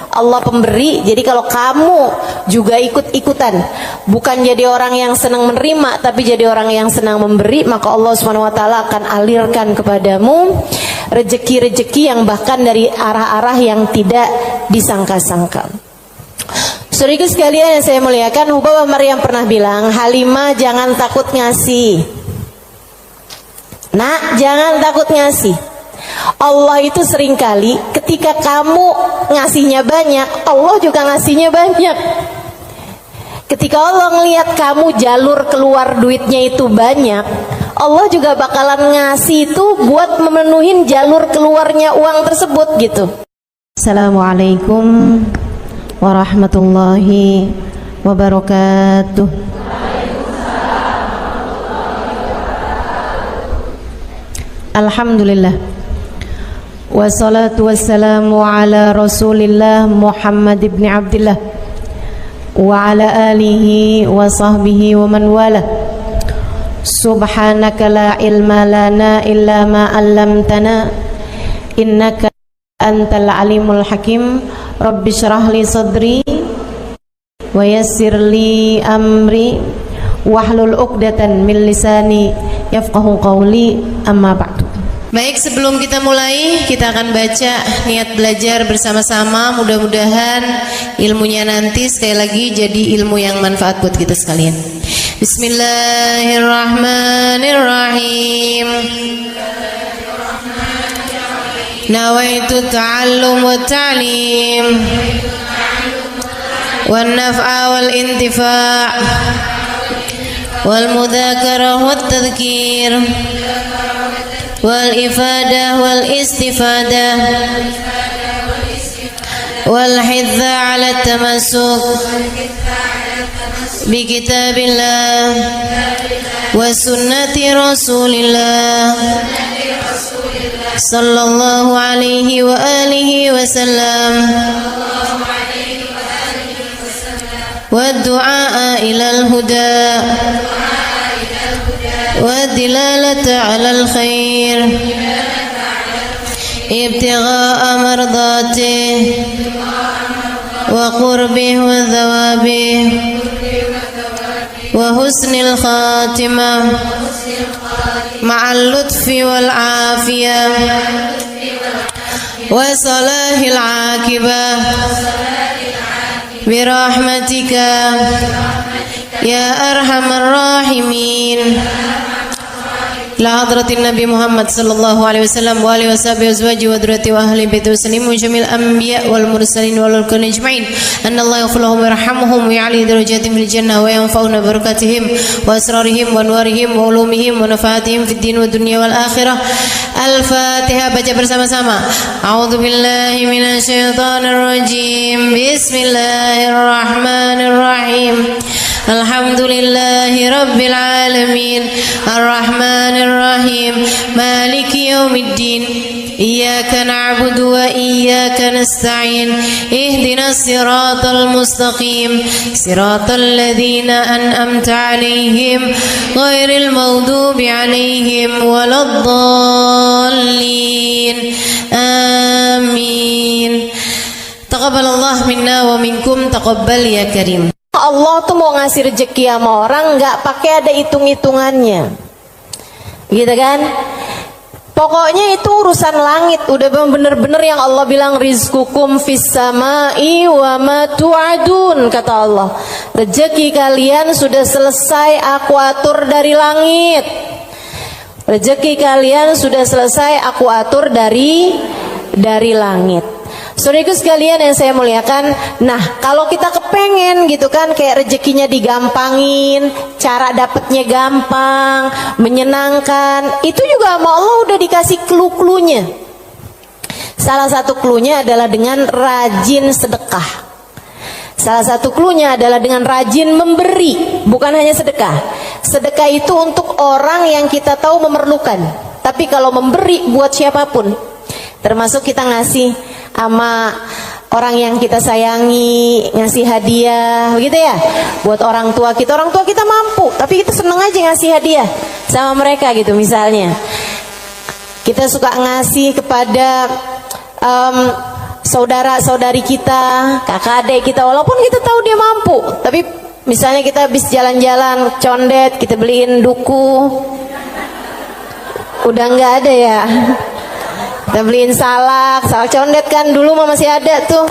Allah pemberi. Jadi kalau kamu juga ikut-ikutan, bukan jadi orang yang senang menerima, tapi jadi orang yang senang memberi, maka Allah Subhanahu wa taala akan alirkan kepadamu rezeki-rezeki yang bahkan dari arah-arah yang tidak disangka-sangka. Saudaraku sekalian yang saya muliakan, Hubabah Maryam pernah bilang, Halimah jangan takut ngasih. Nak, jangan takut ngasih. Allah itu seringkali ketika kamu ngasihnya banyak, Allah juga ngasihnya banyak. Ketika Allah ngelihat kamu jalur keluar duitnya itu banyak, Allah juga bakalan ngasih itu buat memenuhin jalur keluarnya uang tersebut gitu. Assalamualaikum warahmatullahi wabarakatuh. Alhamdulillah, wassalatu wassalamu ala rasulillah Muhammad ibn Abdillah wa ala alihi wa sahbihi wa man wala. Subhanaka la ilma lana illa ma 'allamtana innaka antal alimul hakim. Rabbi syrah li sadri wa yassir li amri wahlul 'uqdatan min lisani yafqahu qawli, amma ba'du. Baik, sebelum kita mulai, kita akan baca niat belajar bersama-sama. Mudah-mudahan ilmunya nanti sekali lagi jadi ilmu yang manfaat buat kita sekalian. Bismillahirrahmanirrahim. Nawaitu ta'allum wa ta'lim wan naf'a wal intifa' wal mudzakarah wat tadhkir wal ifadah wal istifadah wal hidza 'ala tamassuk bi kitabillah wa sunnati rasulillah sallallahu alaihi wa alihi wasallam wa du'a ilal huda والدلالة على الخير ابتغاء مرضاته وقربه وثوابه وحسن الخاتمة مع اللطف والعافية وصلاح العاقبة برحمتك يا أرحم الراحمين. La hadratin Nabi Muhammad sallallahu alaihi wasallam wa alihi washabihi azwaji wa dzurriyyati wa ahli baiti wasallim wa jamil anbiya wal mursalin wal kulli ajma'in. Anna Allah yaghfir lahum wa yarhamuhum wa ya'li darajatihim fil jannah wa yanfa'una barakatihim wa asrarihim wa anwarihim wa ulumihim wa nafaatihim fid din wa dunya wal akhirah. Al-Fatihah, baca bersama-sama. A'udzu billahi minasy syaithanir rajim. Bismillahirrahmanirrahim. Alhamdulillahi rabbil alamin arrahmanir rahim maliki yaumiddin iyyaka na'budu wa iyyaka nasta'in ihdinas siratal mustaqim siratal ladzina an'amta 'alaihim ghairil maghdubi 'alaihim waladdallin. Amin. Taqabbalallahu minna wa minkum, taqabbal ya karim. Allah tuh mau ngasih rezeki sama orang nggak pakai ada hitung-hitungannya, gitu kan? Pokoknya itu urusan langit, udah bener-bener yang Allah bilang rizqukum fis samai wa ma tu'adun, kata Allah. Rezeki kalian sudah selesai aku atur dari langit. Rezeki kalian sudah selesai aku atur dari langit. Saudaraku sekalian yang saya muliakan, nah kalau kita kepengen gitu kan kayak rezekinya digampangin, cara dapatnya gampang, menyenangkan, itu juga sama Allah udah dikasih clue-cluenya. Salah satu cluenya adalah dengan rajin sedekah. Salah satu cluenya adalah dengan rajin memberi, bukan hanya sedekah. Sedekah itu untuk orang yang kita tahu memerlukan, tapi kalau memberi buat siapapun, termasuk kita ngasih sama orang yang kita sayangi, ngasih hadiah, begitu ya. Buat orang tua kita mampu, tapi kita seneng aja ngasih hadiah sama mereka gitu. Misalnya kita suka ngasih kepada saudara-saudari kita, kakak adik kita, walaupun kita tahu dia mampu, tapi misalnya kita habis jalan-jalan condet, kita beliin duku, udah nggak ada ya, kita beliin salak condet kan, dulu mah masih ada tuh,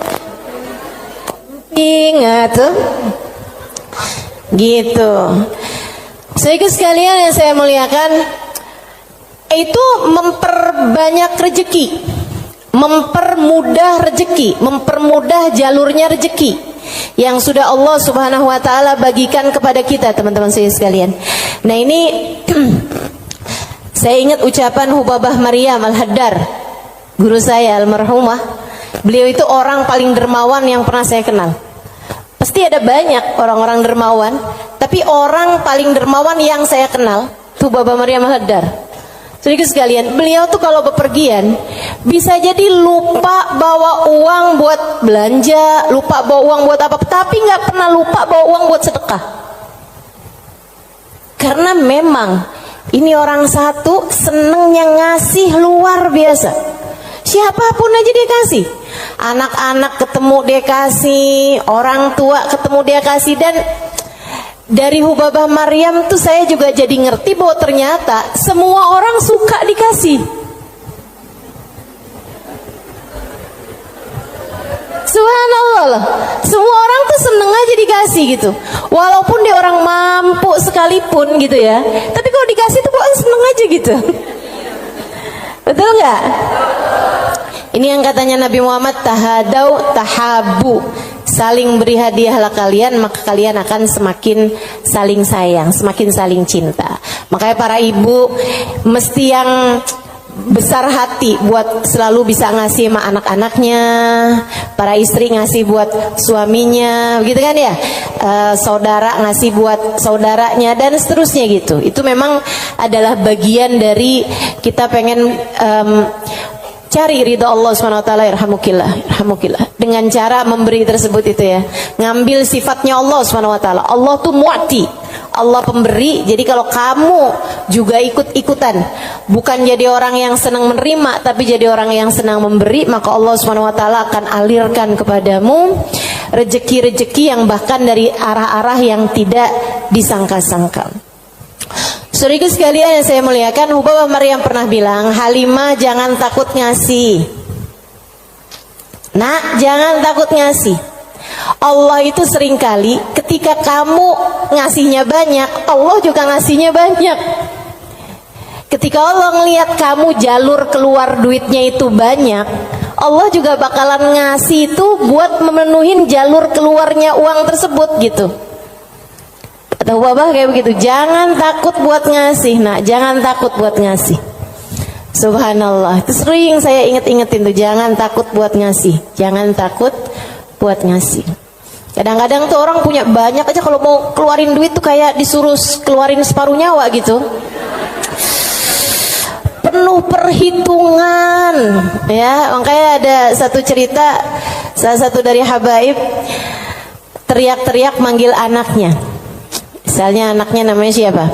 ingat tuh, gitu. Saudara sekalian yang saya muliakan, itu memperbanyak rezeki, mempermudah rezeki, mempermudah jalurnya rezeki yang sudah Allah Subhanahu wa taala bagikan kepada kita, teman-teman saya sekalian. Nah, ini saya ingat ucapan Hubabah Maryam Al-Haddar, guru saya almarhumah. Beliau itu orang paling dermawan yang pernah saya kenal. Pasti ada banyak orang-orang dermawan, tapi orang paling dermawan yang saya kenal Hubabah Maryam Al-Haddar. Sedikit sekalian, beliau tuh kalau bepergian bisa jadi lupa bawa uang buat belanja, lupa bawa uang buat apa, tapi nggak pernah lupa bawa uang buat sedekah. Karena memang ini orang satu senengnya ngasih luar biasa. Siapapun aja dia kasih. Anak-anak ketemu dia kasih, orang tua ketemu dia kasih. Dan dari Hubabah Maryam tuh saya juga jadi ngerti bahwa ternyata semua orang suka dikasih. Subhanallah loh. Semua orang tuh seneng aja dikasih gitu. Walaupun dia orang mampu sekalipun gitu ya, tapi kalau dikasih tuh kok seneng aja gitu. Betul nggak? Ini yang katanya Nabi Muhammad, tahadau tahabu, saling beri hadiahlah kalian, maka kalian akan semakin saling sayang, semakin saling cinta. Makanya para ibu mesti yang besar hati buat selalu bisa ngasih sama anak-anaknya, para istri ngasih buat suaminya, begitu kan ya, saudara ngasih buat saudaranya dan seterusnya gitu. Itu memang adalah bagian dari kita pengen cari ridha Allah SWT. Irhamukillah dengan cara memberi tersebut itu ya, ngambil sifatnya Allah SWT. Allah tuh mu'ti, Allah pemberi. Jadi kalau kamu juga ikut-ikutan, bukan jadi orang yang senang menerima, tapi jadi orang yang senang memberi, maka Allah SWT akan alirkan kepadamu rezeki-rezeki yang bahkan dari arah-arah yang tidak disangka-sangka. Saudara sekalian yang saya muliakan, Hubabah Maryam pernah bilang, Halimah jangan takut ngasih. Nak, jangan takut ngasih. Allah itu seringkali ketika kamu ngasihnya banyak, Allah juga ngasihnya banyak. Ketika Allah ngelihat kamu jalur keluar duitnya itu banyak, Allah juga bakalan ngasih itu buat memenuhin jalur keluarnya uang tersebut gitu. Atau Babah kayak begitu, jangan takut buat ngasih, nak, jangan takut buat ngasih. Subhanallah, itu sering saya inget-ingetin tuh, jangan takut buat ngasih, jangan takut buat ngasih. Kadang-kadang tuh orang punya banyak aja, kalau mau keluarin duit tuh kayak disuruh keluarin separuh nyawa gitu. Penuh perhitungan, ya. Makanya ada satu cerita, salah satu dari habaib teriak-teriak manggil anaknya. Misalnya anaknya namanya siapa?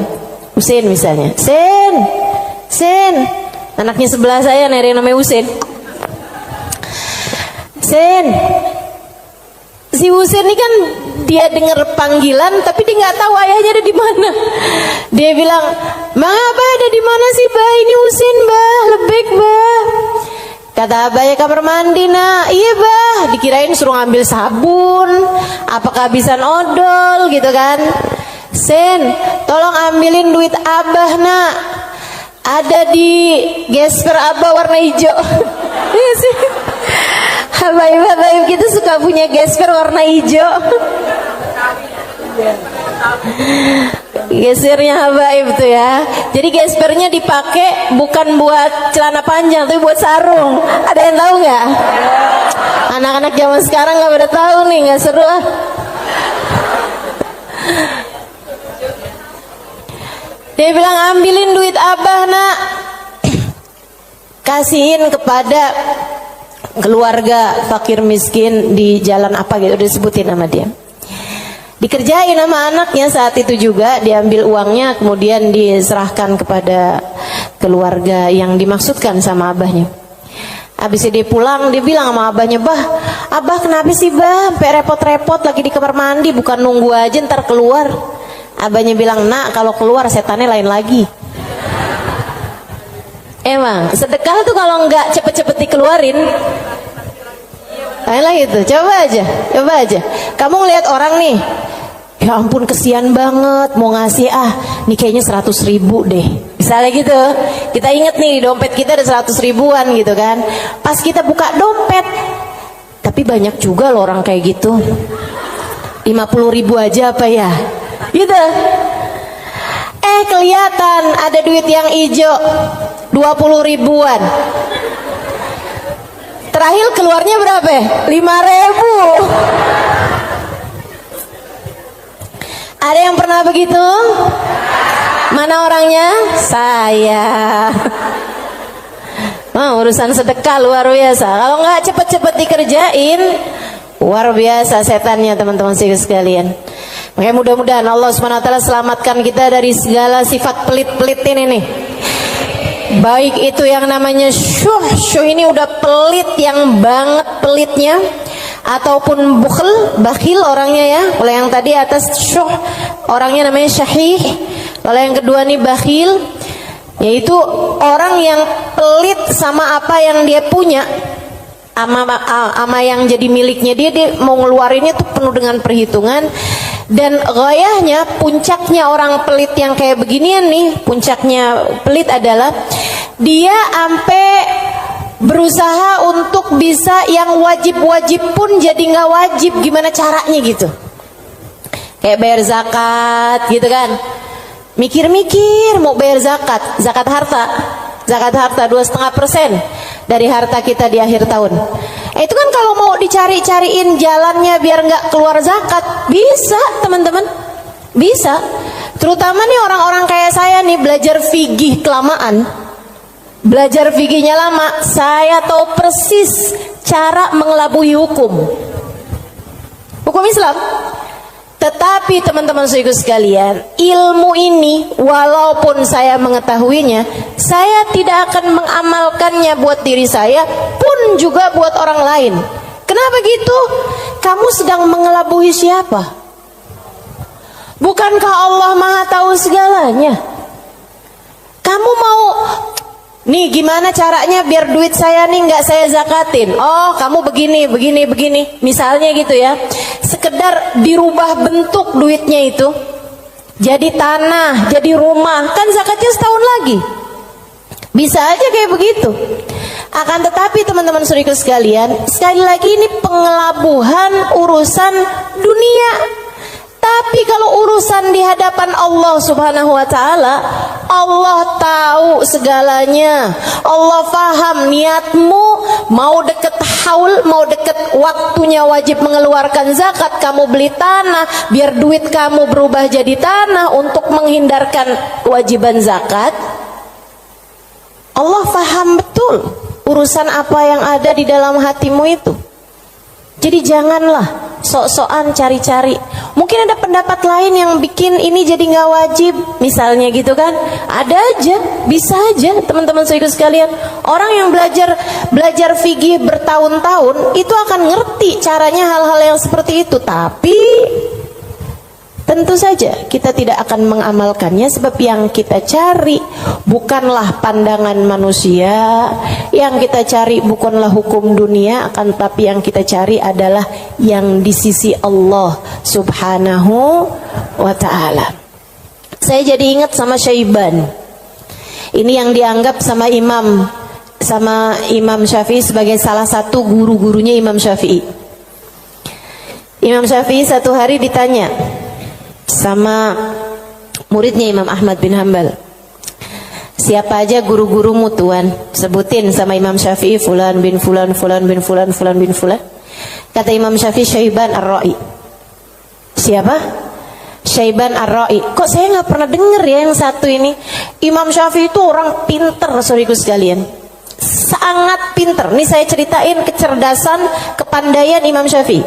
Husein misalnya. Sen. Anaknya sebelah saya ada yang namanya Husein. Sen. Si Husein ini kan dia dengar panggilan tapi dia nggak tahu ayahnya ada di mana. Dia bilang, "Bang Abah ada di mana sih, Bah? Ini Husein, Bah. Lebek, Bah." Kata abahnya, kamar mandi, nak. Iya, Bah. Dikirain suruh ngambil sabun, apa kehabisan odol gitu kan. Sen, tolong ambilin duit Abah, nak. Ada di gesper Abah warna hijau. Iya sih. Habaib-habaib kita suka punya gesper warna hijau. Gespernya habaib tuh ya. Jadi gespernya dipakai bukan buat celana panjang, tapi buat sarung. Ada yang tahu nggak? Anak-anak zaman sekarang nggak pada tahu nih, nggak seru ah. Dia bilang, ambilin duit Abah, nak. Kasihin kepada keluarga fakir miskin di jalan apa gitu, disebutin sama dia. Dikerjain sama anaknya saat itu juga, diambil uangnya kemudian diserahkan kepada keluarga yang dimaksudkan sama abahnya. Habis dia pulang, dia bilang sama abahnya, "Bah, abah kenapa sih bah sampai repot-repot lagi di kamar mandi, bukan nunggu aja ntar keluar." Abahnya bilang, "Nak, kalau keluar setannya lain lagi." Emang sedekah tuh kalau nggak cepet-cepet dikeluarin lain lagi tuh. Coba aja kamu ngeliat orang nih, ya ampun kesian banget, mau ngasih nih kayaknya 100.000 deh, misalnya gitu. Kita inget nih dompet kita ada 100 ribuan gitu kan, pas kita buka dompet, tapi banyak juga loh orang kayak gitu, 50.000 aja apa ya gitu. Kelihatan ada duit yang hijau 20 ribuan, terakhir keluarnya berapa? 5.000. Ada yang pernah begitu? Mana orangnya? Saya. Urusan sedekah luar biasa. Kalau nggak cepet-cepet dikerjain, luar biasa setannya teman-teman sekalian. Makanya mudah-mudahan Allah Subhanahu wa taala selamatkan kita dari segala sifat pelit-pelit ini nih. Baik itu yang namanya syuh ini udah pelit yang banget pelitnya, ataupun bakhil orangnya ya. Kalau yang tadi atas syuh orangnya namanya syahih. Kalau yang kedua nih bakhil, yaitu orang yang pelit sama apa yang dia punya, ama yang jadi miliknya dia mau ngeluarinnya tuh penuh dengan perhitungan. Dan gayahnya, puncaknya orang pelit yang kayak beginian nih, puncaknya pelit adalah dia sampai berusaha untuk bisa yang wajib-wajib pun jadi nggak wajib. Gimana caranya gitu? Kayak bayar zakat gitu kan, mikir-mikir mau bayar zakat harta 2,5% dari harta kita di akhir tahun. Itu kan kalau mau dicari-cariin jalannya biar nggak keluar zakat, bisa teman-teman, bisa. Terutama nih orang-orang kayak saya nih, belajar fikih kelamaan, belajar fikihnya lama, saya tahu persis cara mengelabui hukum Islam. Tetapi teman-teman sekalian, ilmu ini walaupun saya mengetahuinya, saya tidak akan mengamalkannya buat diri saya pun juga buat orang lain. Kenapa gitu? Kamu sedang mengelabui siapa? Bukankah Allah Maha tahu segalanya? Kamu mau nih gimana caranya biar duit saya nih nggak saya zakatin? Oh, kamu begini, misalnya gitu ya. Sekedar dirubah bentuk duitnya itu, jadi tanah, jadi rumah, kan zakatnya setahun lagi. Bisa aja kayak begitu. Akan tetapi teman-teman saudara sekalian, sekali lagi ini pengelabuhan urusan dunia. Tapi kalau urusan di hadapan Allah Subhanahu wa taala, Allah tahu segalanya. Allah paham niatmu, mau deket haul, mau deket waktunya wajib mengeluarkan zakat, kamu beli tanah biar duit kamu berubah jadi tanah untuk menghindarkan kewajiban zakat. Allah paham betul urusan apa yang ada di dalam hatimu itu. Jadi janganlah sok-sokan cari-cari. Mungkin ada pendapat lain yang bikin ini jadi nggak wajib, misalnya gitu kan? Ada aja, bisa aja teman-teman saudara sekalian. Orang yang belajar fikih bertahun-tahun itu akan ngerti caranya hal-hal yang seperti itu. Tapi tentu saja kita tidak akan mengamalkannya, sebab yang kita cari bukanlah pandangan manusia, yang kita cari bukanlah hukum dunia, akan tetapi yang kita cari adalah yang di sisi Allah Subhanahu wa ta'ala. Saya jadi ingat sama Syaiban. Ini yang dianggap sama Imam Syafi'i sebagai salah satu guru-gurunya Imam Syafi'i. Imam Syafi'i satu hari ditanya sama muridnya Imam Ahmad bin Hanbal, siapa aja guru-gurumu tuan? Sebutin sama Imam Syafi'i, fulan bin fulan, fulan bin fulan, fulan bin fulan. Kata Imam Syafi'i, Syaiban Ar-Ra'i. Siapa? Syaiban Ar-Ra'i. Kok saya nggak pernah dengar ya yang satu ini? Imam Syafi'i itu orang pinter, saudaraku sekalian, sangat pinter. Nih saya ceritain kecerdasan, kepandaian Imam Syafi'i.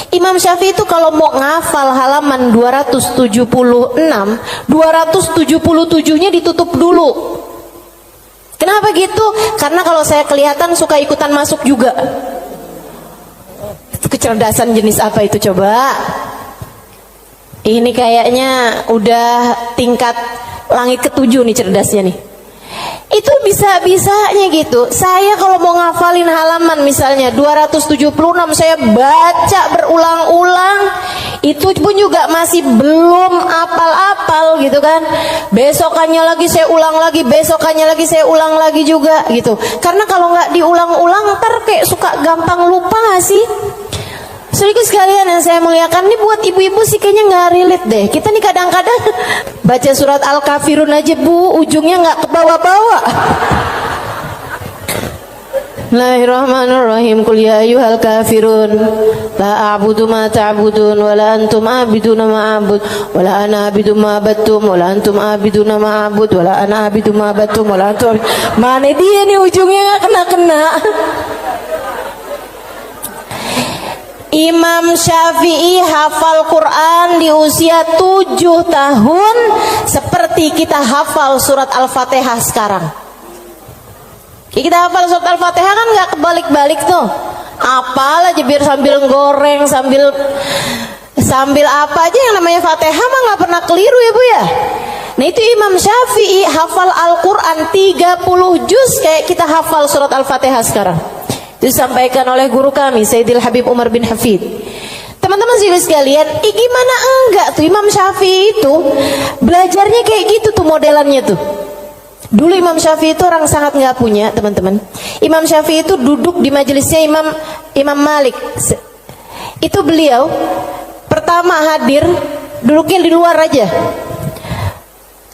Imam Syafi'i itu kalau mau ngafal halaman 276, 277-nya ditutup dulu. Kenapa? Kenapa gitu? Karena kalau saya kelihatan suka ikutan masuk juga. Kecerdasan jenis apa itu coba? Ini kayaknya udah tingkat langit ke-7 nih cerdasnya nih. Itu bisa-bisanya gitu. Saya kalau mau ngafalin halaman misalnya 276, saya baca berulang-ulang, itu pun juga masih belum apal-apal gitu kan. Besokannya lagi saya ulang lagi, besokannya lagi saya ulang lagi juga gitu. Karena kalau nggak diulang-ulang ntar kayak suka gampang lupa nggak sih? Saudaraku sekalian yang saya muliakan, ini buat ibu-ibu sih kayaknya nggak relate deh. Kita nih kadang-kadang baca surat Al-Kafirun aja bu, ujungnya nggak ke bawah-bawah. Bismillahirrahmanirrahim. Qul ya ayyuhal kafirun la a'budu ma ta'budun wa la antum a'biduna ma a'bud wa la ana a'budu ma abattum wa la antum a'biduna ma a'bud wa la ana a'budu ma abattum wa la antum. Mana dia nih ujungnya nggak kena-kena. Imam Syafi'i hafal Quran di usia 7 tahun seperti kita hafal surat Al-Fatihah sekarang. Kita hafal surat Al-Fatihah kan gak kebalik-balik tuh. Apal aja biar sambil goreng, sambil apa aja yang namanya Fatihah mah gak pernah keliru ya bu ya. Nah itu Imam Syafi'i hafal Al-Quran 30 juz kayak kita hafal surat Al-Fatihah sekarang. Disampaikan oleh guru kami Sayyidil Habib Umar bin Hafid. Teman-teman sekalian, gimana enggak tuh Imam Syafi'i itu belajarnya kayak gitu tuh modelannya tuh. Dulu Imam Syafi'i itu orang sangat nggak punya teman-teman. Imam Syafi'i itu duduk di majelisnya Imam Malik. Itu beliau pertama hadir duduknya di luar aja,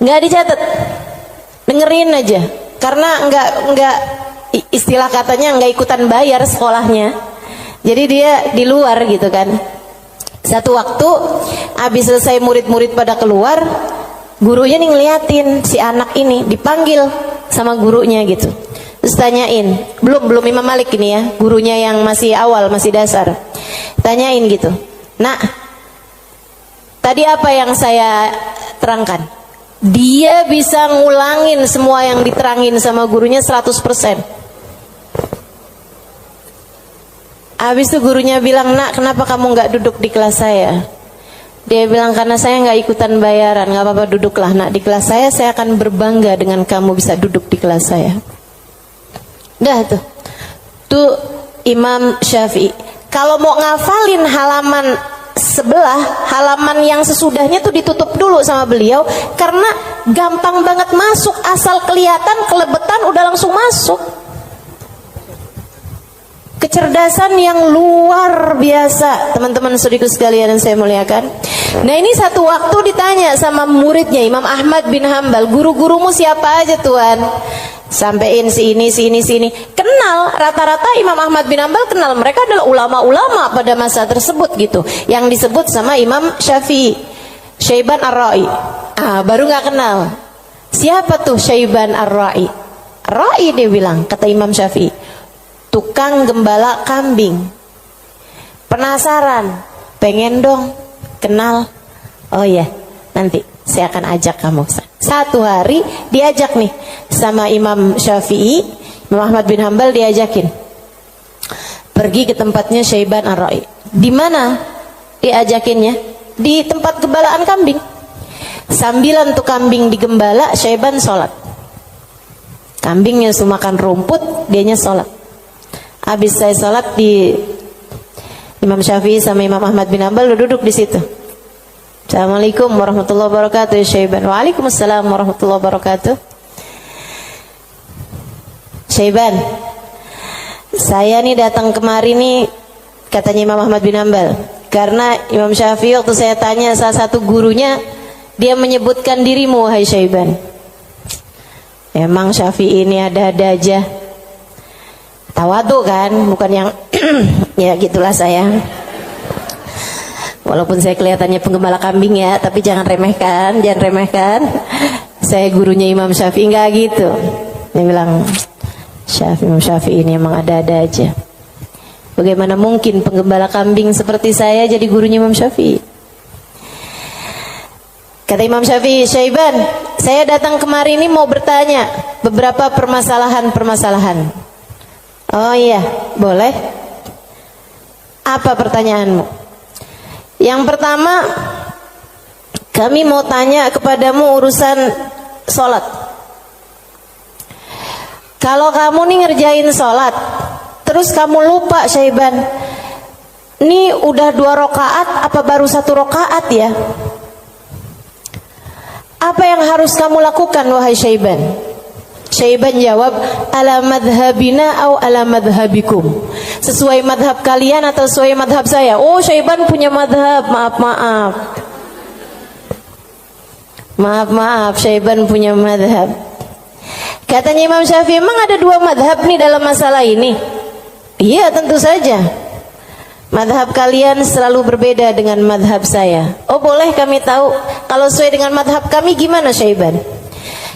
nggak dicatat, dengerin aja. Karena nggak istilah katanya nggak ikutan bayar sekolahnya, jadi dia di luar gitu kan. Satu waktu habis selesai murid-murid pada keluar, gurunya nih ngeliatin si anak ini dipanggil sama gurunya gitu. Terus tanyain, belum Imam Malik ini ya, gurunya yang masih awal, masih dasar. Tanyain gitu, nak, tadi apa yang saya terangkan? Dia bisa ngulangin semua yang diterangin sama gurunya 100%. Habis itu gurunya bilang, nak kenapa kamu nggak duduk di kelas saya? Dia bilang, karena saya nggak ikutan bayaran. Nggak apa-apa, duduklah nak di kelas saya akan berbangga dengan kamu bisa duduk di kelas saya. Dah tuh Imam Syafi'i. Kalau mau ngafalin halaman sebelah, halaman yang sesudahnya tuh ditutup dulu sama beliau, karena gampang banget masuk, asal kelihatan kelebetan udah langsung masuk. Kecerdasan yang luar biasa, teman-teman saudaraku sekalian yang saya muliakan. Nah ini satu waktu ditanya sama muridnya Imam Ahmad bin Hambal, guru-gurumu siapa aja tuan? Sampein si ini. Kenal, rata-rata Imam Ahmad bin Hambal kenal, mereka adalah ulama-ulama pada masa tersebut gitu. Yang disebut sama Imam Syafi'i, Syaiban Ar-Ra'i. Baru nggak kenal. Siapa tuh Syaiban Ar-Ra'i? Ra'i dia bilang, kata Imam Syafi'i, tukang gembala kambing. Penasaran, pengen dong kenal. Oh ya, nanti saya akan ajak kamu. Satu hari diajak nih sama Imam Syafi'i, Imam Ahmad bin Hambal diajakin pergi ke tempatnya Syaiban Ar-Ra'i. Di mana diajakinnya? Di tempat gembalaan kambing. Sambilan tuh kambing digembala, Syaiban sholat. Kambingnya sudah makan rumput, dianya sholat. Habis saya sholat di Imam Syafi'i sama Imam Ahmad bin Hambal duduk di situ. Assalamualaikum warahmatullahi wabarakatuh Syaiban. Waalaikumsalam warahmatullahi wabarakatuh. Syaiban, saya nih datang kemari nih, katanya Imam Ahmad bin Hambal, karena Imam Syafi'i waktu saya tanya salah satu gurunya, dia menyebutkan dirimu wahai Syaiban. Emang Syafi'i ini ada-ada aja. Tawadu kan, bukan yang ya gitulah saya. Walaupun saya kelihatannya penggembala kambing ya, tapi jangan remehkan. Saya gurunya Imam Syafi'i, enggak gitu. Dia bilang, Imam Syafi'i ini emang ada-ada aja. Bagaimana mungkin penggembala kambing seperti saya jadi gurunya Imam Syafi'i? Kata Imam Syafi'i, Syaiban, Saya datang kemari ini mau bertanya beberapa permasalahan. Oh iya, boleh. Apa pertanyaanmu? Yang pertama, kami mau tanya kepadamu urusan sholat. Kalau kamu nih ngerjain sholat, terus kamu lupa Syaiban, ini udah 2 rakaat apa baru 1 rakaat ya? Apa yang harus kamu lakukan wahai Syaiban? Syaiban jawab, ala madhabina au ala madhabikum. Sesuai madhab kalian atau sesuai madhab saya? Oh, Syaiban punya madhab, maaf, Syaiban punya madhab. Katanya Imam Syafi'i, memang ada 2 madhab nih dalam masalah ini? Iya, tentu saja. Madhab kalian selalu berbeda dengan madhab saya. Oh, boleh kami tahu kalau sesuai dengan madhab kami gimana Syaiban?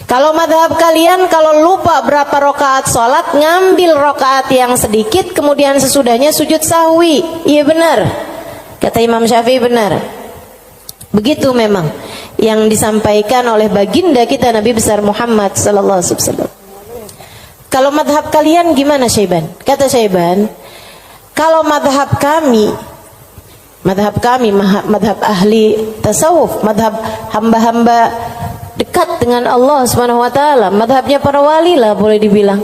Kalau madhab kalian, kalau lupa berapa rakaat sholat, ngambil rakaat yang sedikit, kemudian sesudahnya sujud sahwi. Iya benar, kata Imam Syafi'i, benar. Begitu memang yang disampaikan oleh baginda kita Nabi besar Muhammad sallallahu alaihi wasallam. Kalau madhab kalian gimana Syaiban? Kata Syaiban, kalau madhab kami, madhab ahli tasawuf, madhab hamba-hamba dekat dengan Allah Subhanahu wa taala, madhabnya para wali lah boleh dibilang.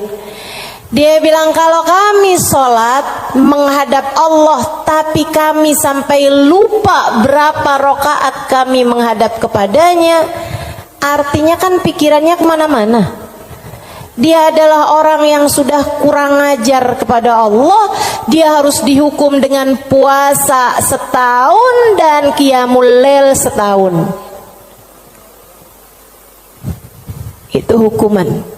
Dia bilang kalau kami sholat menghadap Allah tapi kami sampai lupa berapa rakaat kami menghadap kepadanya, artinya kan pikirannya kemana-mana. Dia adalah orang yang sudah kurang ajar kepada Allah. Dia harus dihukum dengan puasa setahun dan qiyamul lail setahun. Itu hukuman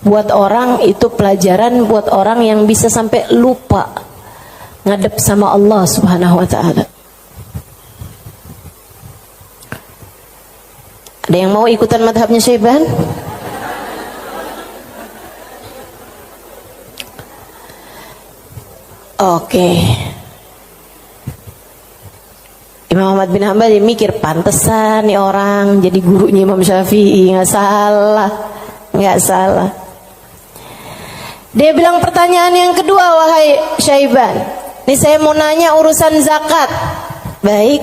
buat orang, itu pelajaran buat orang yang bisa sampai lupa ngadep sama Allah Subhanahu wa ta'ala. Ada yang mau ikutan madhabnya Syaiban? Oke. Imam Ahmad bin Hanbal dia mikir, pantesan nih orang jadi gurunya Imam Syafi'i. Nggak salah. Dia bilang pertanyaan yang kedua, wahai Syaiban, ini saya mau nanya urusan zakat. Baik.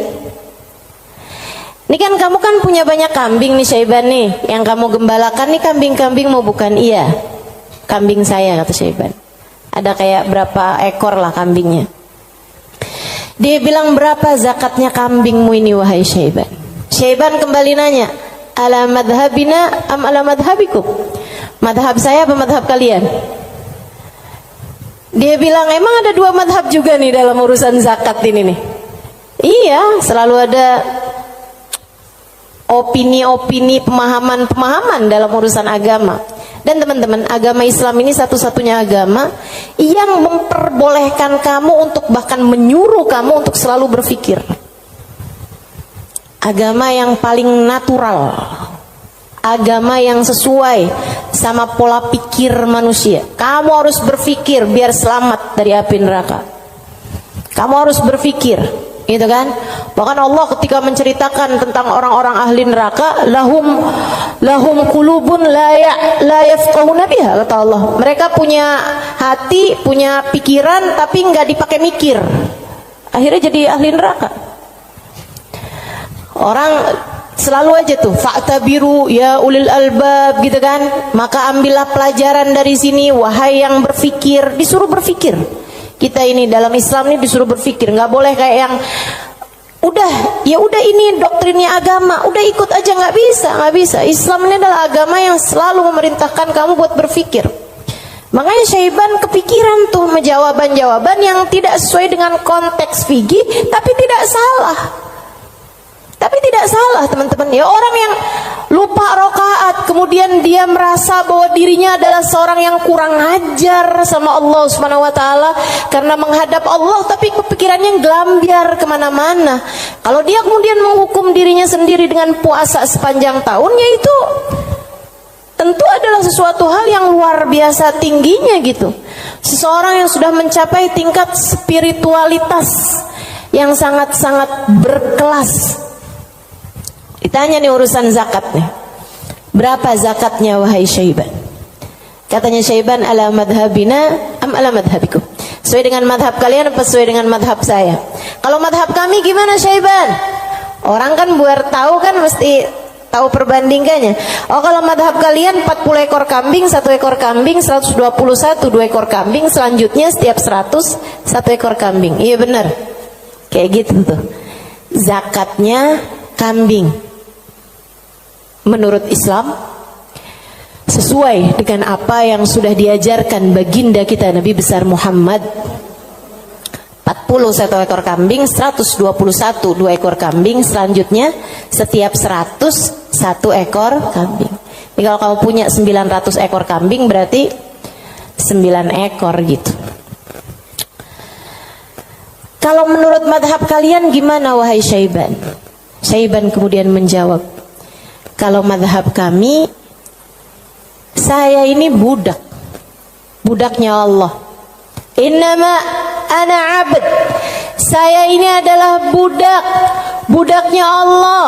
Ini kan kamu kan punya banyak kambing nih Syaiban nih, yang kamu gembalakan nih kambing-kambing mau bukan? Iya, kambing saya, kata Syaiban. Ada kayak berapa ekor lah kambingnya. Dia bilang, berapa zakatnya kambingmu ini wahai Syaiban? Syaiban kembali nanya, ala madhabina am ala madhabikum? Madhab saya apa madhab kalian? Dia bilang, emang ada 2 madhab juga nih dalam urusan zakat ini nih? Iya, selalu ada opini-opini, pemahaman-pemahaman dalam urusan agama. Dan teman-teman, agama Islam ini satu-satunya agama yang memperbolehkan kamu untuk, bahkan menyuruh kamu untuk selalu berpikir. Agama yang paling natural, agama yang sesuai sama pola pikir manusia. Kamu harus berpikir biar selamat dari api neraka. Kamu harus berpikir, gitu kan? Bahkan Allah ketika menceritakan tentang orang-orang ahli neraka, lahum qulubun la yafqahuna biha, kata Allah. Mereka punya hati, punya pikiran, tapi nggak dipakai mikir. Akhirnya jadi ahli neraka. Orang selalu aja tuh, fa'tabiru ya ulil albab, gitu kan? Maka ambillah pelajaran dari sini, wahai yang berpikir. Disuruh berpikir. Kita ini dalam Islam ini disuruh berpikir, nggak boleh kayak yang udah ini doktrinnya agama, udah ikut aja, nggak bisa. Islam ini adalah agama yang selalu memerintahkan kamu buat berpikir. Makanya Syaiban kepikiran tuh jawaban-jawaban yang tidak sesuai dengan konteks fikih, tapi tidak salah. Teman-teman. Ya, orang yang lupa rakaat kemudian dia merasa bahwa dirinya adalah seorang yang kurang ajar sama Allah Subhanahu wa taala karena menghadap Allah, tapi kepikirannya gelambiar kemana-mana. Kalau dia kemudian menghukum dirinya sendiri dengan puasa sepanjang tahun, yaitu tentu adalah sesuatu hal yang luar biasa tingginya gitu. Seseorang yang sudah mencapai tingkat spiritualitas yang sangat-sangat berkelas. Ditanya nih urusan zakat nih. Berapa zakatnya wahai Syaiban? Katanya Syaiban, ala madhabina am ala madhabikum? Sesuai dengan madhab kalian apa sesuai dengan madhab saya? Kalau madhab kami gimana Syaiban? Orang kan buat tahu kan mesti tahu perbandingannya. Oh kalau madhab kalian 40 ekor kambing, 1 ekor kambing, 121, 2 ekor kambing, selanjutnya setiap 100, 1 ekor kambing. Iya benar. Kayak gitu tuh. Zakatnya kambing. Menurut Islam sesuai dengan apa yang sudah diajarkan baginda kita Nabi besar Muhammad. 40 1 ekor kambing, 121 2 ekor kambing, selanjutnya setiap 100 1 ekor kambing. Jadi kalau kamu punya 900 ekor kambing berarti 9 ekor gitu. Kalau menurut madhab kalian gimana wahai Syaiban? Syaiban kemudian menjawab, kalau madhab kami, saya ini budak, budaknya Allah. Innama ana abd, saya ini adalah budak, budaknya Allah.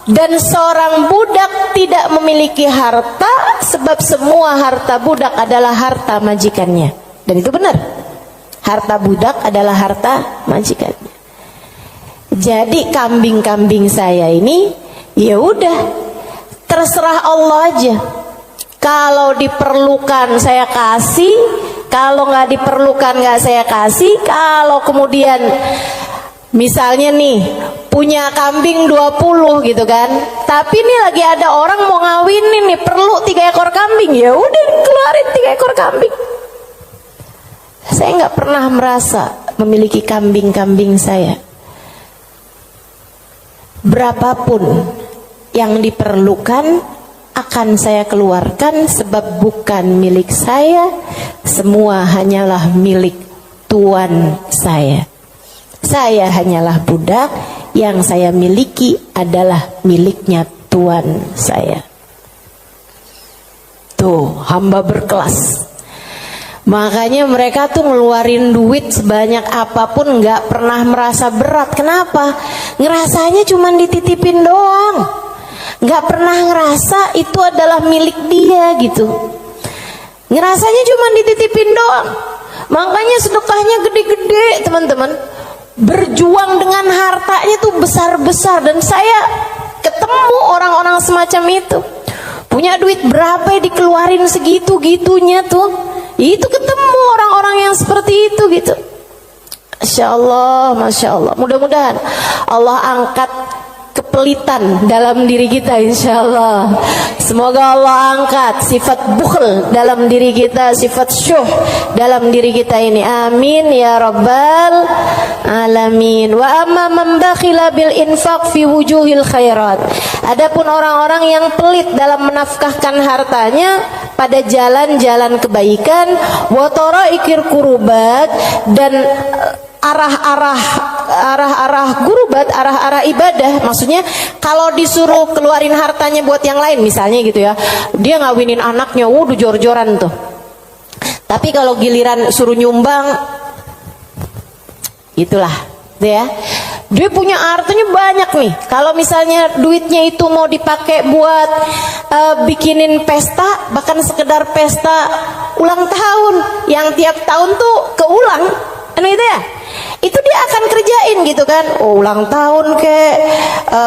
Dan seorang budak tidak memiliki harta, sebab semua harta budak adalah harta majikannya. Dan itu benar, harta budak adalah harta majikannya. Jadi kambing-kambing saya ini, ya udah, terserah Allah aja. Kalau diperlukan saya kasih, kalau nggak diperlukan nggak saya kasih. Kalau kemudian misalnya nih punya kambing 20 gitu kan, tapi nih lagi ada orang mau ngawinin nih, perlu 3 ekor kambing, ya udah keluarin 3 ekor kambing. Saya nggak pernah merasa memiliki kambing-kambing saya. Berapapun yang diperlukan akan saya keluarkan, sebab bukan milik saya, semua hanyalah milik Tuan saya. Saya hanyalah budak, yang saya miliki adalah miliknya Tuan saya. Tuh, hamba berkelas. Makanya mereka tuh ngeluarin duit sebanyak apapun nggak pernah merasa berat. Kenapa? Ngerasanya cuma dititipin doang, nggak pernah ngerasa itu adalah milik dia gitu. Ngerasanya cuma dititipin doang. Makanya sedekahnya gede-gede teman-teman. Berjuang dengan hartanya tuh besar-besar. Dan saya ketemu orang-orang semacam itu. Punya duit berapa ya dikeluarin segitu-gitunya tuh. Itu ketemu orang-orang yang seperti itu gitu. Masya Allah, Masya Allah. Mudah-mudahan Allah angkat kepelitan dalam diri kita, insya Allah. Semoga Allah angkat sifat bukhl dalam diri kita, sifat syuh dalam diri kita ini. Amin ya rabbal alamin. Wa amma man bakhila bil infaq fi wujuhil khairat. Adapun orang-orang yang pelit dalam menafkahkan hartanya pada jalan-jalan kebaikan, wa taraikir kurubat, dan arah-arah gurubat, arah-arah ibadah. Maksudnya kalau disuruh keluarin hartanya buat yang lain misalnya gitu ya, dia ngawinin anaknya, udah jor-joran tuh. Tapi kalau giliran suruh nyumbang, itulah ya, dia punya hartanya banyak nih. Kalau misalnya duitnya itu mau dipakai buat bikinin pesta, bahkan sekedar pesta ulang tahun yang tiap tahun tuh keulang, itu ya, itu dia akan kerjain gitu kan. Ulang tahun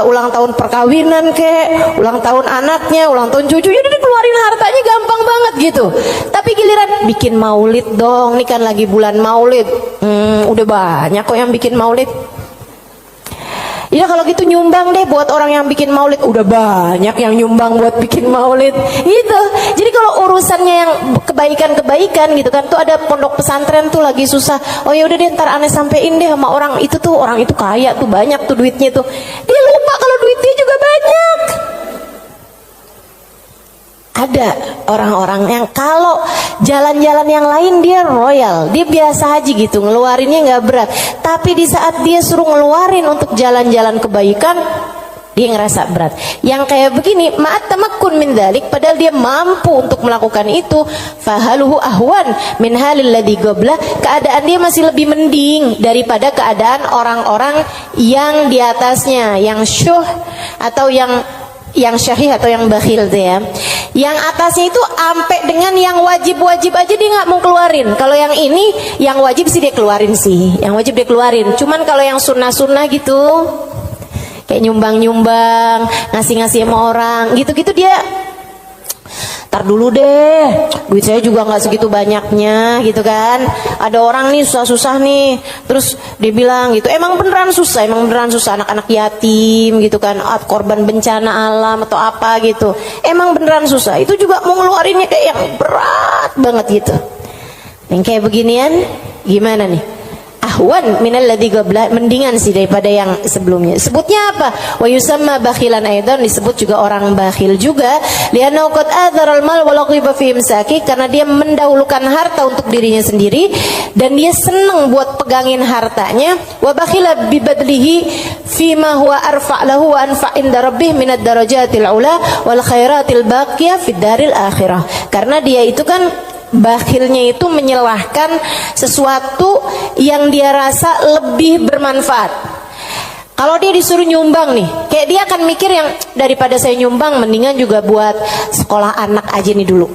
ulang tahun perkawinan ulang tahun anaknya, ulang tahun cucunya, dia keluarin hartanya gampang banget gitu. Tapi giliran bikin maulid dong, ini kan lagi bulan maulid, udah banyak kok yang bikin maulid. Ya kalau gitu nyumbang deh buat orang yang bikin maulid, udah banyak yang nyumbang buat bikin maulid gitu. Jadi kalau urusannya yang kebaikan-kebaikan gitu kan, tuh ada pondok pesantren tuh lagi susah, oh ya udah deh ntar aneh sampein deh sama orang itu tuh, orang itu kaya tuh, banyak tuh duitnya tuh. Dia lupa kalau duitnya juga banyak. Ada orang-orang yang kalau jalan-jalan yang lain dia royal, dia biasa aja gitu, ngeluarinnya nggak berat. Tapi di saat dia suruh ngeluarin untuk jalan-jalan kebaikan, dia ngerasa berat. Yang kayak begini, ma'at tamakkun min dzalik, padahal dia mampu untuk melakukan itu, fahaluhu ahwan min halil ladzi qabla, keadaan dia masih lebih mending daripada keadaan orang-orang yang di atasnya, yang syuh atau yang yang syahih atau yang bakhil tuh ya. Yang atasnya itu sampai dengan yang wajib-wajib aja dia nggak mau keluarin. Kalau yang ini yang wajib sih dia keluarin sih. Yang wajib dia keluarin. Cuman kalau yang sunnah-sunnah gitu, kayak nyumbang-nyumbang, ngasih-ngasih sama orang, gitu-gitu dia tar dulu deh, duit saya juga nggak segitu banyaknya gitu kan. Ada orang nih susah-susah nih, terus dia bilang gitu, emang beneran susah anak-anak yatim gitu kan, korban bencana alam atau apa gitu, emang beneran susah. Itu juga mau ngeluarinnya kayak yang berat banget gitu. Yang kayak beginian gimana nih? Ahwan minal ladzi qabla, mendingan sih daripada yang sebelumnya. Sebutnya apa? Wa yusamma bakhilan aidan, disebut juga orang bakhil juga. Li'annahu qad athara al-mal wa laqiba fi imsaki, karena dia mendahulukan harta untuk dirinya sendiri dan dia senang buat pegangin hartanya. Wa bakhila bi badlihi fi ma huwa arfa' lahu wa anfa' inda rabbih min ad-darajatil ula wal khairatil baqiyah fid daril akhirah. Karena dia itu kan bakhilnya itu menyalahkan sesuatu yang dia rasa lebih bermanfaat. Kalau dia disuruh nyumbang nih, kayak dia akan mikir yang daripada saya nyumbang, mendingan juga buat sekolah anak aja nih dulu,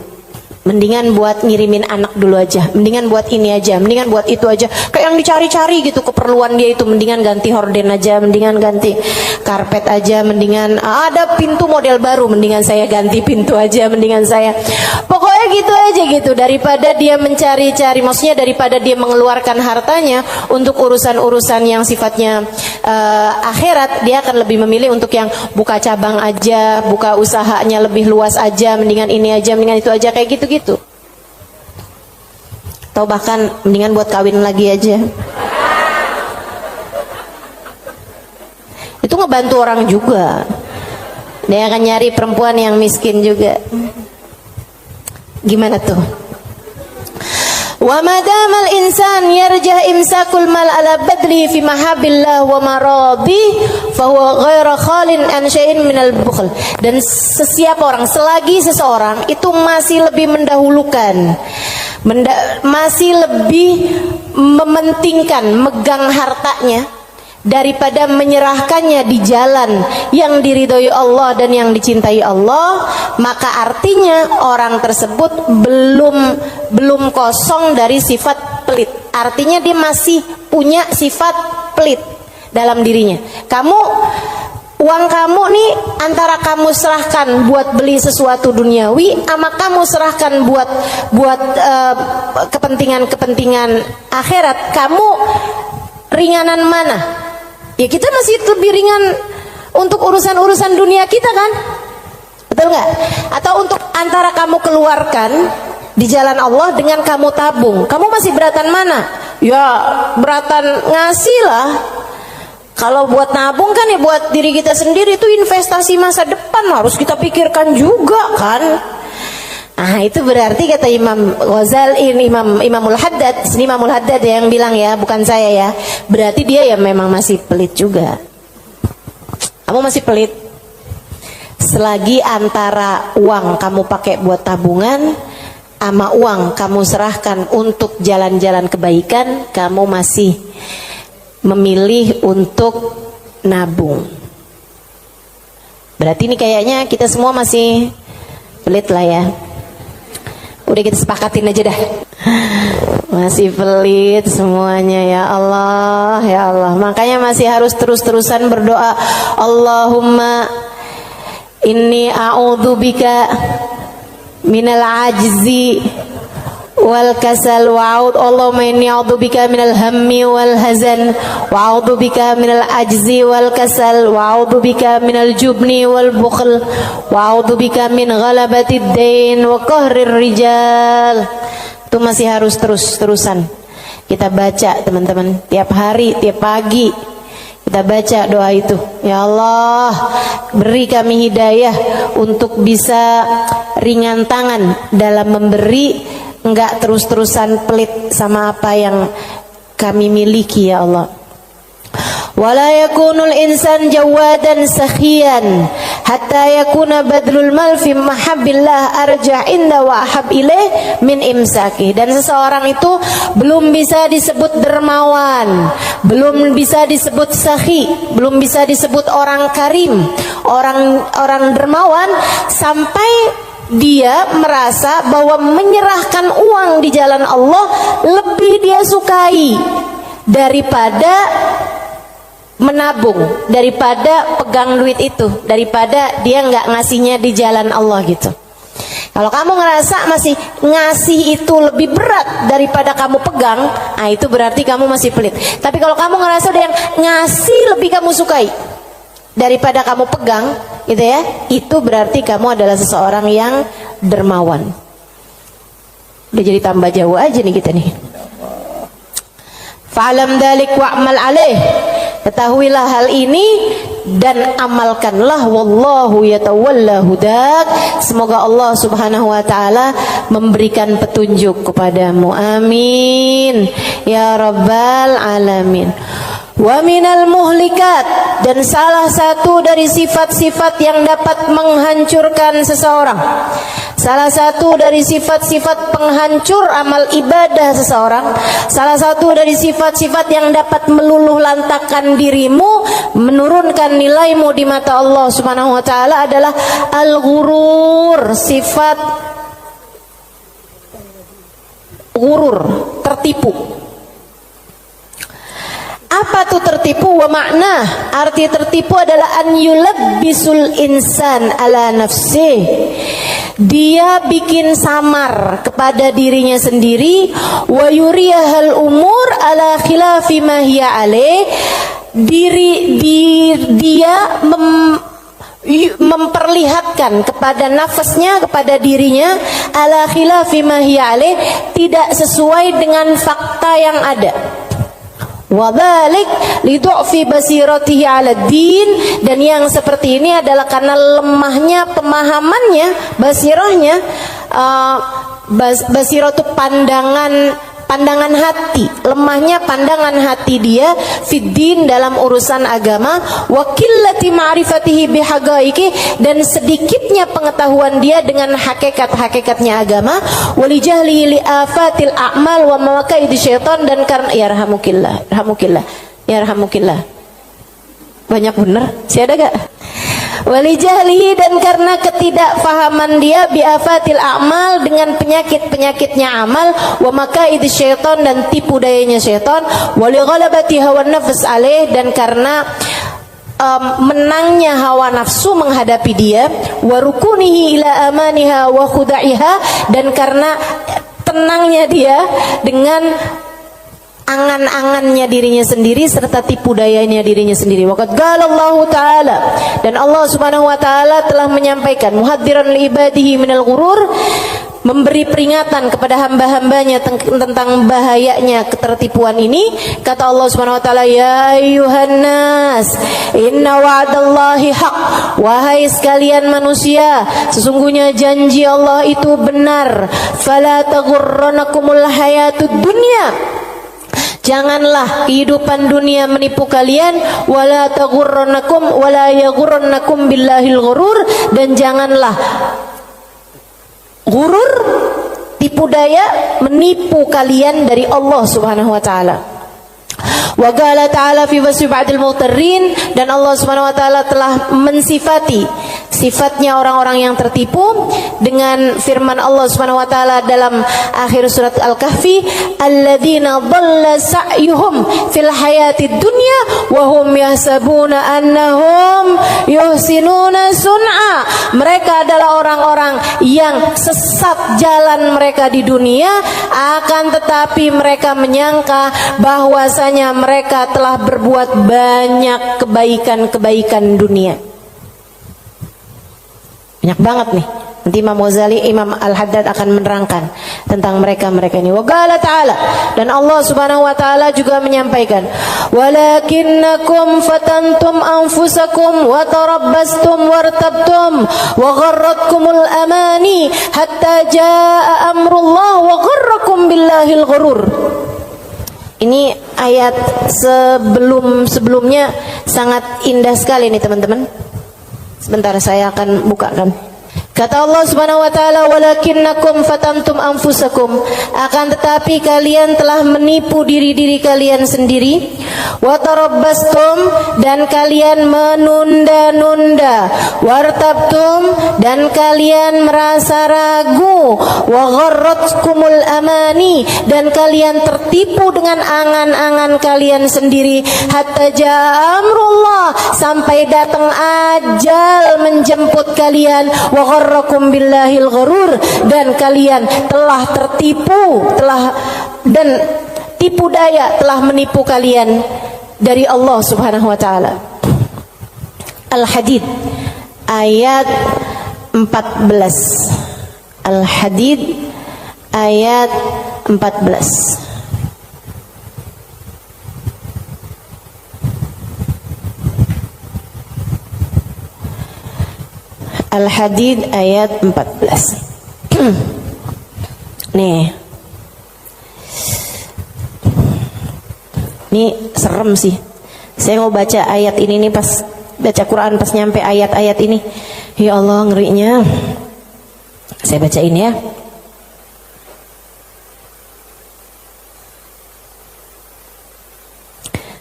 mendingan buat ngirimin anak dulu aja, mendingan buat ini aja, mendingan buat itu aja. Kayak yang dicari-cari gitu keperluan dia itu, mendingan ganti horden aja, mendingan ganti karpet aja, mendingan ada pintu model baru, mendingan saya ganti pintu aja, mendingan saya pokoknya gitu aja gitu. Daripada dia mencari-cari, maksudnya daripada dia mengeluarkan hartanya untuk urusan-urusan yang sifatnya akhirat, dia akan lebih memilih untuk yang buka cabang aja, buka usahanya lebih luas aja, mendingan ini aja, mendingan itu aja, kayak gitu. Atau bahkan mendingan buat kawin lagi aja. Itu ngebantu orang juga. Dia akan nyari perempuan yang miskin juga. Gimana tuh? Wa madamal insan yarjah imsakul mal ala badli fi mahabillah wa maradi fa huwa ghairu khalin an syai'in minal bukhl. Dan sesiapa orang, selagi seseorang itu masih lebih mendahulukan, masih lebih mementingkan megang hartanya daripada menyerahkannya di jalan yang diridhoi Allah dan yang dicintai Allah, maka artinya orang tersebut belum kosong dari sifat pelit. Artinya dia masih punya sifat pelit dalam dirinya. Uang kamu nih antara kamu serahkan buat beli sesuatu duniawi, sama kamu serahkan buat kepentingan akhirat, kamu ringanan mana? Ya kita masih lebih ringan untuk urusan-urusan dunia kita kan? Betul nggak? Atau untuk antara kamu keluarkan di jalan Allah dengan kamu tabung, kamu masih beratan mana? Ya beratan ngasih lah. Kalau buat nabung kan ya buat diri kita sendiri, itu investasi masa depan, harus kita pikirkan juga kan. Nah itu berarti kata Imam Ghazali, Imamul Haddad, Imamul Haddad yang bilang ya, bukan saya ya. Berarti dia ya memang masih pelit juga. Kamu masih pelit. Selagi antara uang kamu pakai buat tabungan sama uang kamu serahkan untuk jalan-jalan kebaikan, kamu masih memilih untuk nabung. Berarti ini kayaknya kita semua masih pelit lah ya. Udah kita sepakatin aja dah. Masih pelit semuanya, ya Allah, ya Allah. Makanya masih harus terus-terusan berdoa. Allahumma inni a'udzubika minal ajzi wal kasal wa'ud. Allahumma inni a'udzubika minal hammi wal hazan wa a'udzubika minal ajzi wal kasal wa a'udzubika minal jubni wal bukhl wa a'udzubika min ghalabatid dain wa qahrir rijal. Itu masih harus terus-terusan kita baca teman-teman, tiap hari, tiap pagi kita baca doa itu. Ya Allah, beri kami hidayah untuk bisa ringan tangan dalam memberi, enggak terus-terusan pelit sama apa yang kami miliki ya Allah. Wala yakunul insan jawadan sakhiyan hatta yakuna badlul mal fi mahabbillah arja inda wa ahab ilaih min imsaki. Dan seseorang itu belum bisa disebut dermawan, belum bisa disebut sakhi, belum bisa disebut orang karim, orang dermawan sampai dia merasa bahwa menyerahkan uang di jalan Allah lebih dia sukai daripada menabung, daripada pegang duit itu, daripada dia nggak ngasihnya di jalan Allah gitu. Kalau kamu ngerasa masih ngasih itu lebih berat daripada kamu pegang, nah itu berarti kamu masih pelit. Tapi kalau kamu ngerasa udah yang ngasih lebih kamu sukai daripada kamu pegang, gitu ya, itu berarti kamu adalah seseorang yang dermawan. Udah jadi tambah jauh aja nih kita nih. Fa'alam dalik wa'mal alaih. Ketahuilah hal ini dan amalkanlah. Wallahu yatawalla hudak. Semoga Allah subhanahu wa ta'ala memberikan petunjuk kepadamu. Amin ya rabbal alamin. Wa minal muhlikat, dan salah satu dari sifat-sifat yang dapat menghancurkan seseorang, salah satu dari sifat-sifat penghancur amal ibadah seseorang, salah satu dari sifat-sifat yang dapat meluluh lantakkan dirimu, menurunkan nilaimu di mata Allah subhanahu wa ta'ala adalah al-ghurur, sifat ghurur, tertipu. Apa tuh tertipu? Wa makna, arti tertipu adalah an yulabbisul insan ala nafsih. Dia bikin samar kepada dirinya sendiri, wa yuriyahal umur ala khilafi ma hiya alaih. Dia memperlihatkan kepada nafasnya, kepada dirinya, ala khilafi ma hiya alaih, tidak sesuai dengan fakta yang ada. Wadhalik lidu'fi basiratihi 'ala din, dan yang seperti ini adalah karena lemahnya pemahamannya, basirahnya, basirah itu pandangan hati, lemahnya pandangan hati dia fiddin, dalam urusan agama, wa qillati ma'rifatihi bihaqaiqi, dan sedikitnya pengetahuan dia dengan hakikat-hakikatnya agama, walijahli li afatil a'mal wa mawaqaidi syaitan, dan karena yarhamukillah banyak bener sih, ada gak? Walijahlihi, dan karena ketidakfahaman dia biafatil a'mal, dengan penyakit-penyakitnya amal, wa makaid syaitan, dan tipu dayanya syaitan, walighalabati hawa nafs alaih, dan karena menangnya hawa nafsu menghadapi dia, wa rukunihi ila amaniha wa khuda'iha, dan karena tenangnya dia dengan angan-angannya dirinya sendiri serta tipu dayanya dirinya sendiri. Waqad qala Allah Ta'ala, dan Allah Subhanahu wa taala telah menyampaikan muhadziran li ibadihi minal ghurur, memberi peringatan kepada hamba-hambanya tentang bahayanya ketertipuan ini. Kata Allah Subhanahu wa taala, ya ayyuhan nas inna wa'dallahi haq, wahai sekalian manusia, sesungguhnya janji Allah itu benar. Fala taghurranakumul hayatud dunya, janganlah kehidupan dunia menipu kalian, wala taghurrannakum wala yaghurrannakum billahil ghurur, dan janganlah ghurur, tipu daya, menipu kalian dari Allah Subhanahu wa taala. Wa qala ta'ala fi wasfi ba'dil mughtarrin, dan Allah Subhanahu wa taala telah mensifati sifatnya orang-orang yang tertipu dengan firman Allah Subhanahu wa taala dalam akhir surat Al-Kahfi, alladzina dhalla sa'yuhum fil hayatid dunya wa hum yahsabuna annahum yuhsinuna sun'a. Mereka adalah orang-orang yang sesat jalan mereka di dunia, akan tetapi mereka menyangka bahwasanya mereka telah berbuat banyak kebaikan-kebaikan dunia. Banyak banget nih. Nanti Imam Ghazali, Imam Al-Haddad akan menerangkan tentang mereka-mereka ini. Wa qala ta'ala, dan Allah Subhanahu wa taala juga menyampaikan, walakinnakum fatantum anfusakum wa tarabbastum wartabtum wa gharratkumul amani hatta jaa amrullah wa gharrakum billahil ghurur. Ini ayat sebelumnya sangat indah sekali nih teman-teman. Sebentar saya akan bukakan. Kata Allah Subhanahu wa taala, walakinnakum fatantum anfusakum, akan tetapi kalian telah menipu diri-diri kalian sendiri, wa tarabbastum, dan kalian menunda-nunda, wartabtum, dan kalian merasa ragu, wa gharratkumul amani, dan kalian tertipu dengan angan-angan kalian sendiri, hatta jaa amrullah, sampai datang ajal menjemput kalian, wa gharrakum billahil gharur, dan kalian telah tertipu, dan tipu daya telah menipu kalian dari Allah Subhanahu wa taala. Al-Hadid ayat 14. Al-Hadid ayat 14. Al-Hadid ayat 14. Nih. Ini serem sih. Saya mau baca ayat ini nih, pas baca Quran pas nyampe ayat-ayat ini. Ya Allah, ngerinya. Saya bacain ya.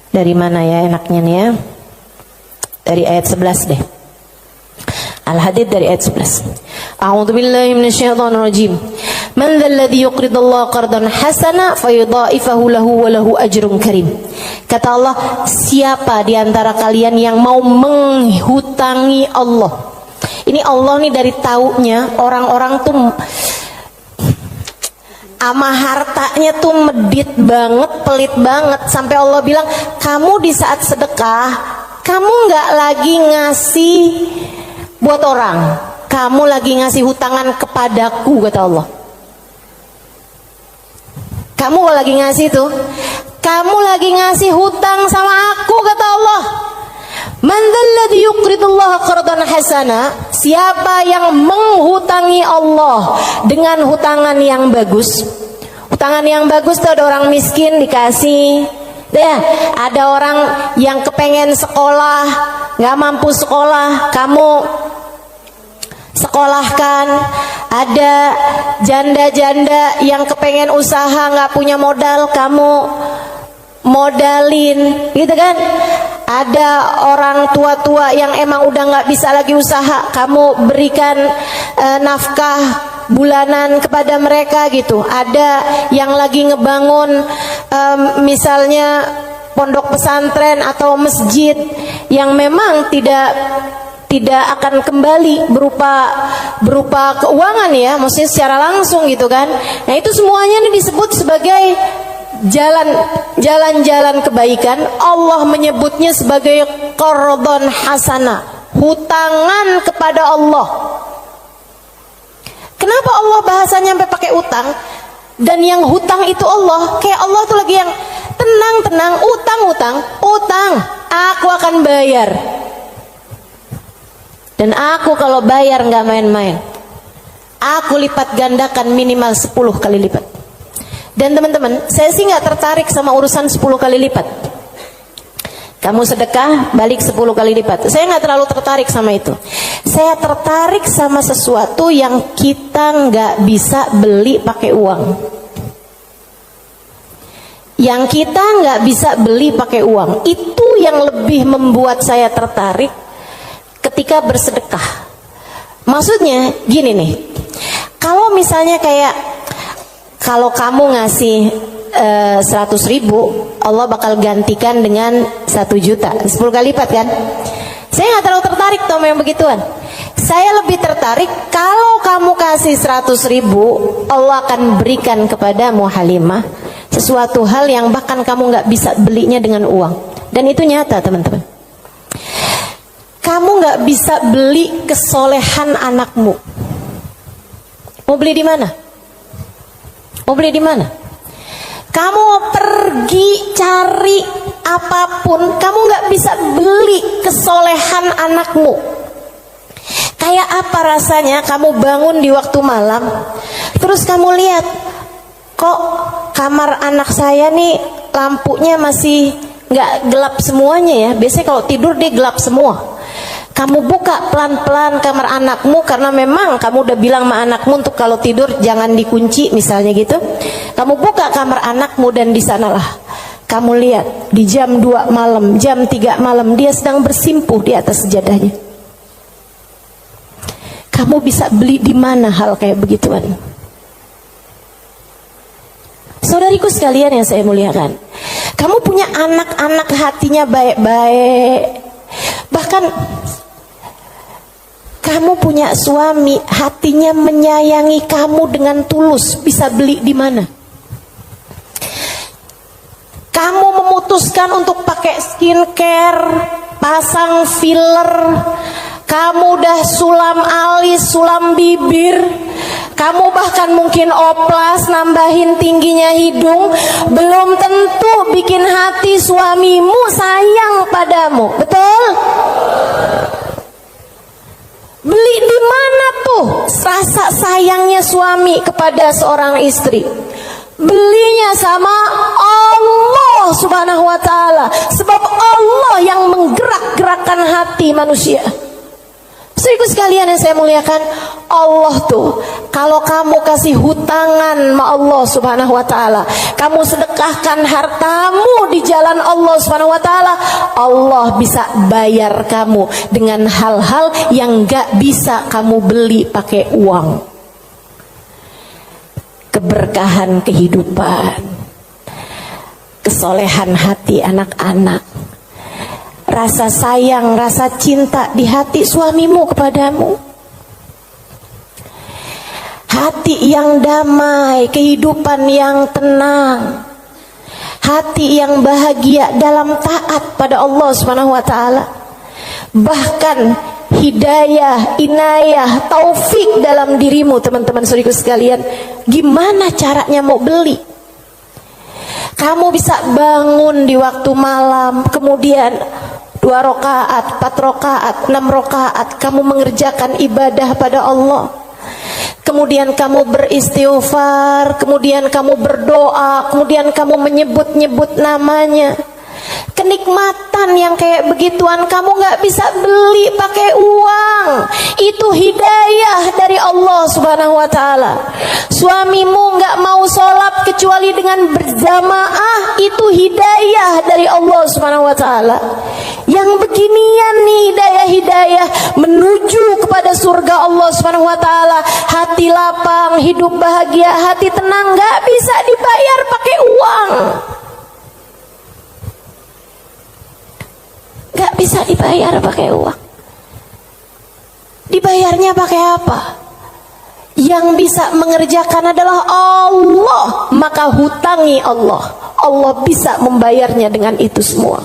Dari mana ya enaknya nih ya? Dari ayat 11 deh. Al-Hadid dari ayat 11. A'udzu billahi minasyaitonir rajim. Man dzalladzi yuqridullaha qardan hasana fayudha'ifahu lahu wa lahu ajrun karim. Kata Allah, siapa di antara kalian yang mau menghutangi Allah? Ini Allah nih dari taunya orang-orang tuh ama hartanya tuh medit banget, pelit banget, sampai Allah bilang, kamu di saat sedekah, kamu nggak lagi ngasih buat orang, kamu lagi ngasih hutangan kepadaku, kata Allah. Kamu lagi ngasih tuh, kamu lagi ngasih hutang sama aku, kata Allah. Man dzalladzi yuqridullaha qardan hasana, siapa yang menghutangi Allah dengan hutangan yang bagus. Hutangan yang bagus tuh ada orang miskin dikasih. Ya, ada orang yang kepengen sekolah, nggak mampu sekolah, kamu sekolahkan. Ada janda-janda yang kepengen usaha, nggak punya modal, kamu modalin, gitu kan? Ada orang tua-tua yang emang udah nggak bisa lagi usaha, kamu berikan nafkah bulanan kepada mereka gitu. Ada yang lagi ngebangun misalnya pondok pesantren atau masjid yang memang tidak akan kembali berupa keuangan ya, maksudnya secara langsung gitu kan. Nah itu semuanya ini disebut sebagai jalan-jalan kebaikan. Allah menyebutnya sebagai qardon hasana, hutangan kepada Allah. Kenapa Allah bahasanya sampai pakai utang? Dan yang hutang itu Allah, kayak Allah tuh lagi yang tenang, utang, aku akan bayar. Dan aku kalau bayar nggak main-main, aku lipat gandakan minimal 10 kali lipat. Dan teman-teman, saya sih nggak tertarik sama urusan 10 kali lipat. Kamu sedekah, balik 10 kali lipat. Saya nggak terlalu tertarik sama itu. Saya tertarik sama sesuatu yang kita nggak bisa beli pakai uang. Yang kita nggak bisa beli pakai uang, itu yang lebih membuat saya tertarik ketika bersedekah. Maksudnya gini nih, kalau misalnya kayak kalau kamu ngasih 100.000, Allah bakal gantikan dengan 1 juta, 10 kali lipat kan? Saya nggak terlalu tertarik sama yang begituan. Saya lebih tertarik kalau kamu kasih 100.000, Allah akan berikan kepadamu Halimah sesuatu hal yang bahkan kamu nggak bisa belinya dengan uang. Dan itu nyata teman-teman. Kamu nggak bisa beli kesolehan anakmu. Mau beli di mana? Mau beli di mana? Kamu pergi cari apapun, kamu nggak bisa beli kesolehan anakmu. Kayak apa rasanya kamu bangun di waktu malam, terus kamu lihat, kok kamar anak saya nih lampunya masih nggak gelap semuanya ya. Biasanya kalau tidur dia gelap semua. Kamu buka pelan-pelan kamar anakmu, karena memang kamu udah bilang sama anakmu untuk kalau tidur jangan dikunci misalnya gitu. Kamu buka kamar anakmu dan di sanalah kamu lihat di jam 2 malam, jam 3 malam dia sedang bersimpuh di atas sejadahnya. Kamu bisa beli di mana hal kayak begituan? Saudariku sekalian yang saya muliakan, kamu punya anak-anak hatinya baik-baik. Bahkan kamu punya suami hatinya menyayangi kamu dengan tulus, bisa beli di mana? Kamu memutuskan untuk pakai skincare, pasang filler, kamu udah sulam alis, sulam bibir, kamu bahkan mungkin oplas, nambahin tingginya hidung, belum tentu bikin hati suamimu sayang padamu, betul? Beli di mana tuh rasa sayangnya suami kepada seorang istri? Belinya sama Allah Subhanahu wa ta'ala. Sebab Allah yang menggerak-gerakkan hati manusia. Saudaraku sekalian yang saya muliakan, Allah tuh kalau kamu kasih hutangan sama Allah Subhanahu wa ta'ala, kamu sedekahkan hartamu di jalan Allah Subhanahu wa ta'ala, Allah bisa bayar kamu dengan hal-hal yang gak bisa kamu beli pakai uang. Keberkahan kehidupan, kesolehan hati anak-anak, rasa sayang, rasa cinta di hati suamimu kepadamu, hati yang damai, kehidupan yang tenang, hati yang bahagia dalam taat pada Allah Subhanahu wa ta'ala. Bahkan hidayah, inayah, taufik dalam dirimu, teman-teman saudaraku sekalian. Gimana caranya mau beli? Kamu bisa bangun di waktu malam, kemudian 2 rakaat, 4 rakaat, 6 rakaat kamu mengerjakan ibadah pada Allah. Kemudian kamu beristighfar, kemudian kamu berdoa, kemudian kamu menyebut-nyebut namanya. Kenikmatan yang kayak begituan kamu gak bisa beli pakai uang. Itu hidayah dari Allah Subhanahu wa ta'ala. Suamimu gak mau sholat kecuali dengan berjamaah, itu hidayah dari Allah Subhanahu wa ta'ala. Yang beginian nih hidayah-hidayah menuju kepada surga Allah Subhanahu wa ta'ala. Hati lapang, hidup bahagia, hati tenang, gak bisa dibayar pakai uang. Gak bisa dibayar pakai uang. Dibayarnya pakai apa? Yang bisa mengerjakan adalah Allah. Maka hutangi Allah. Allah bisa membayarnya dengan itu semua.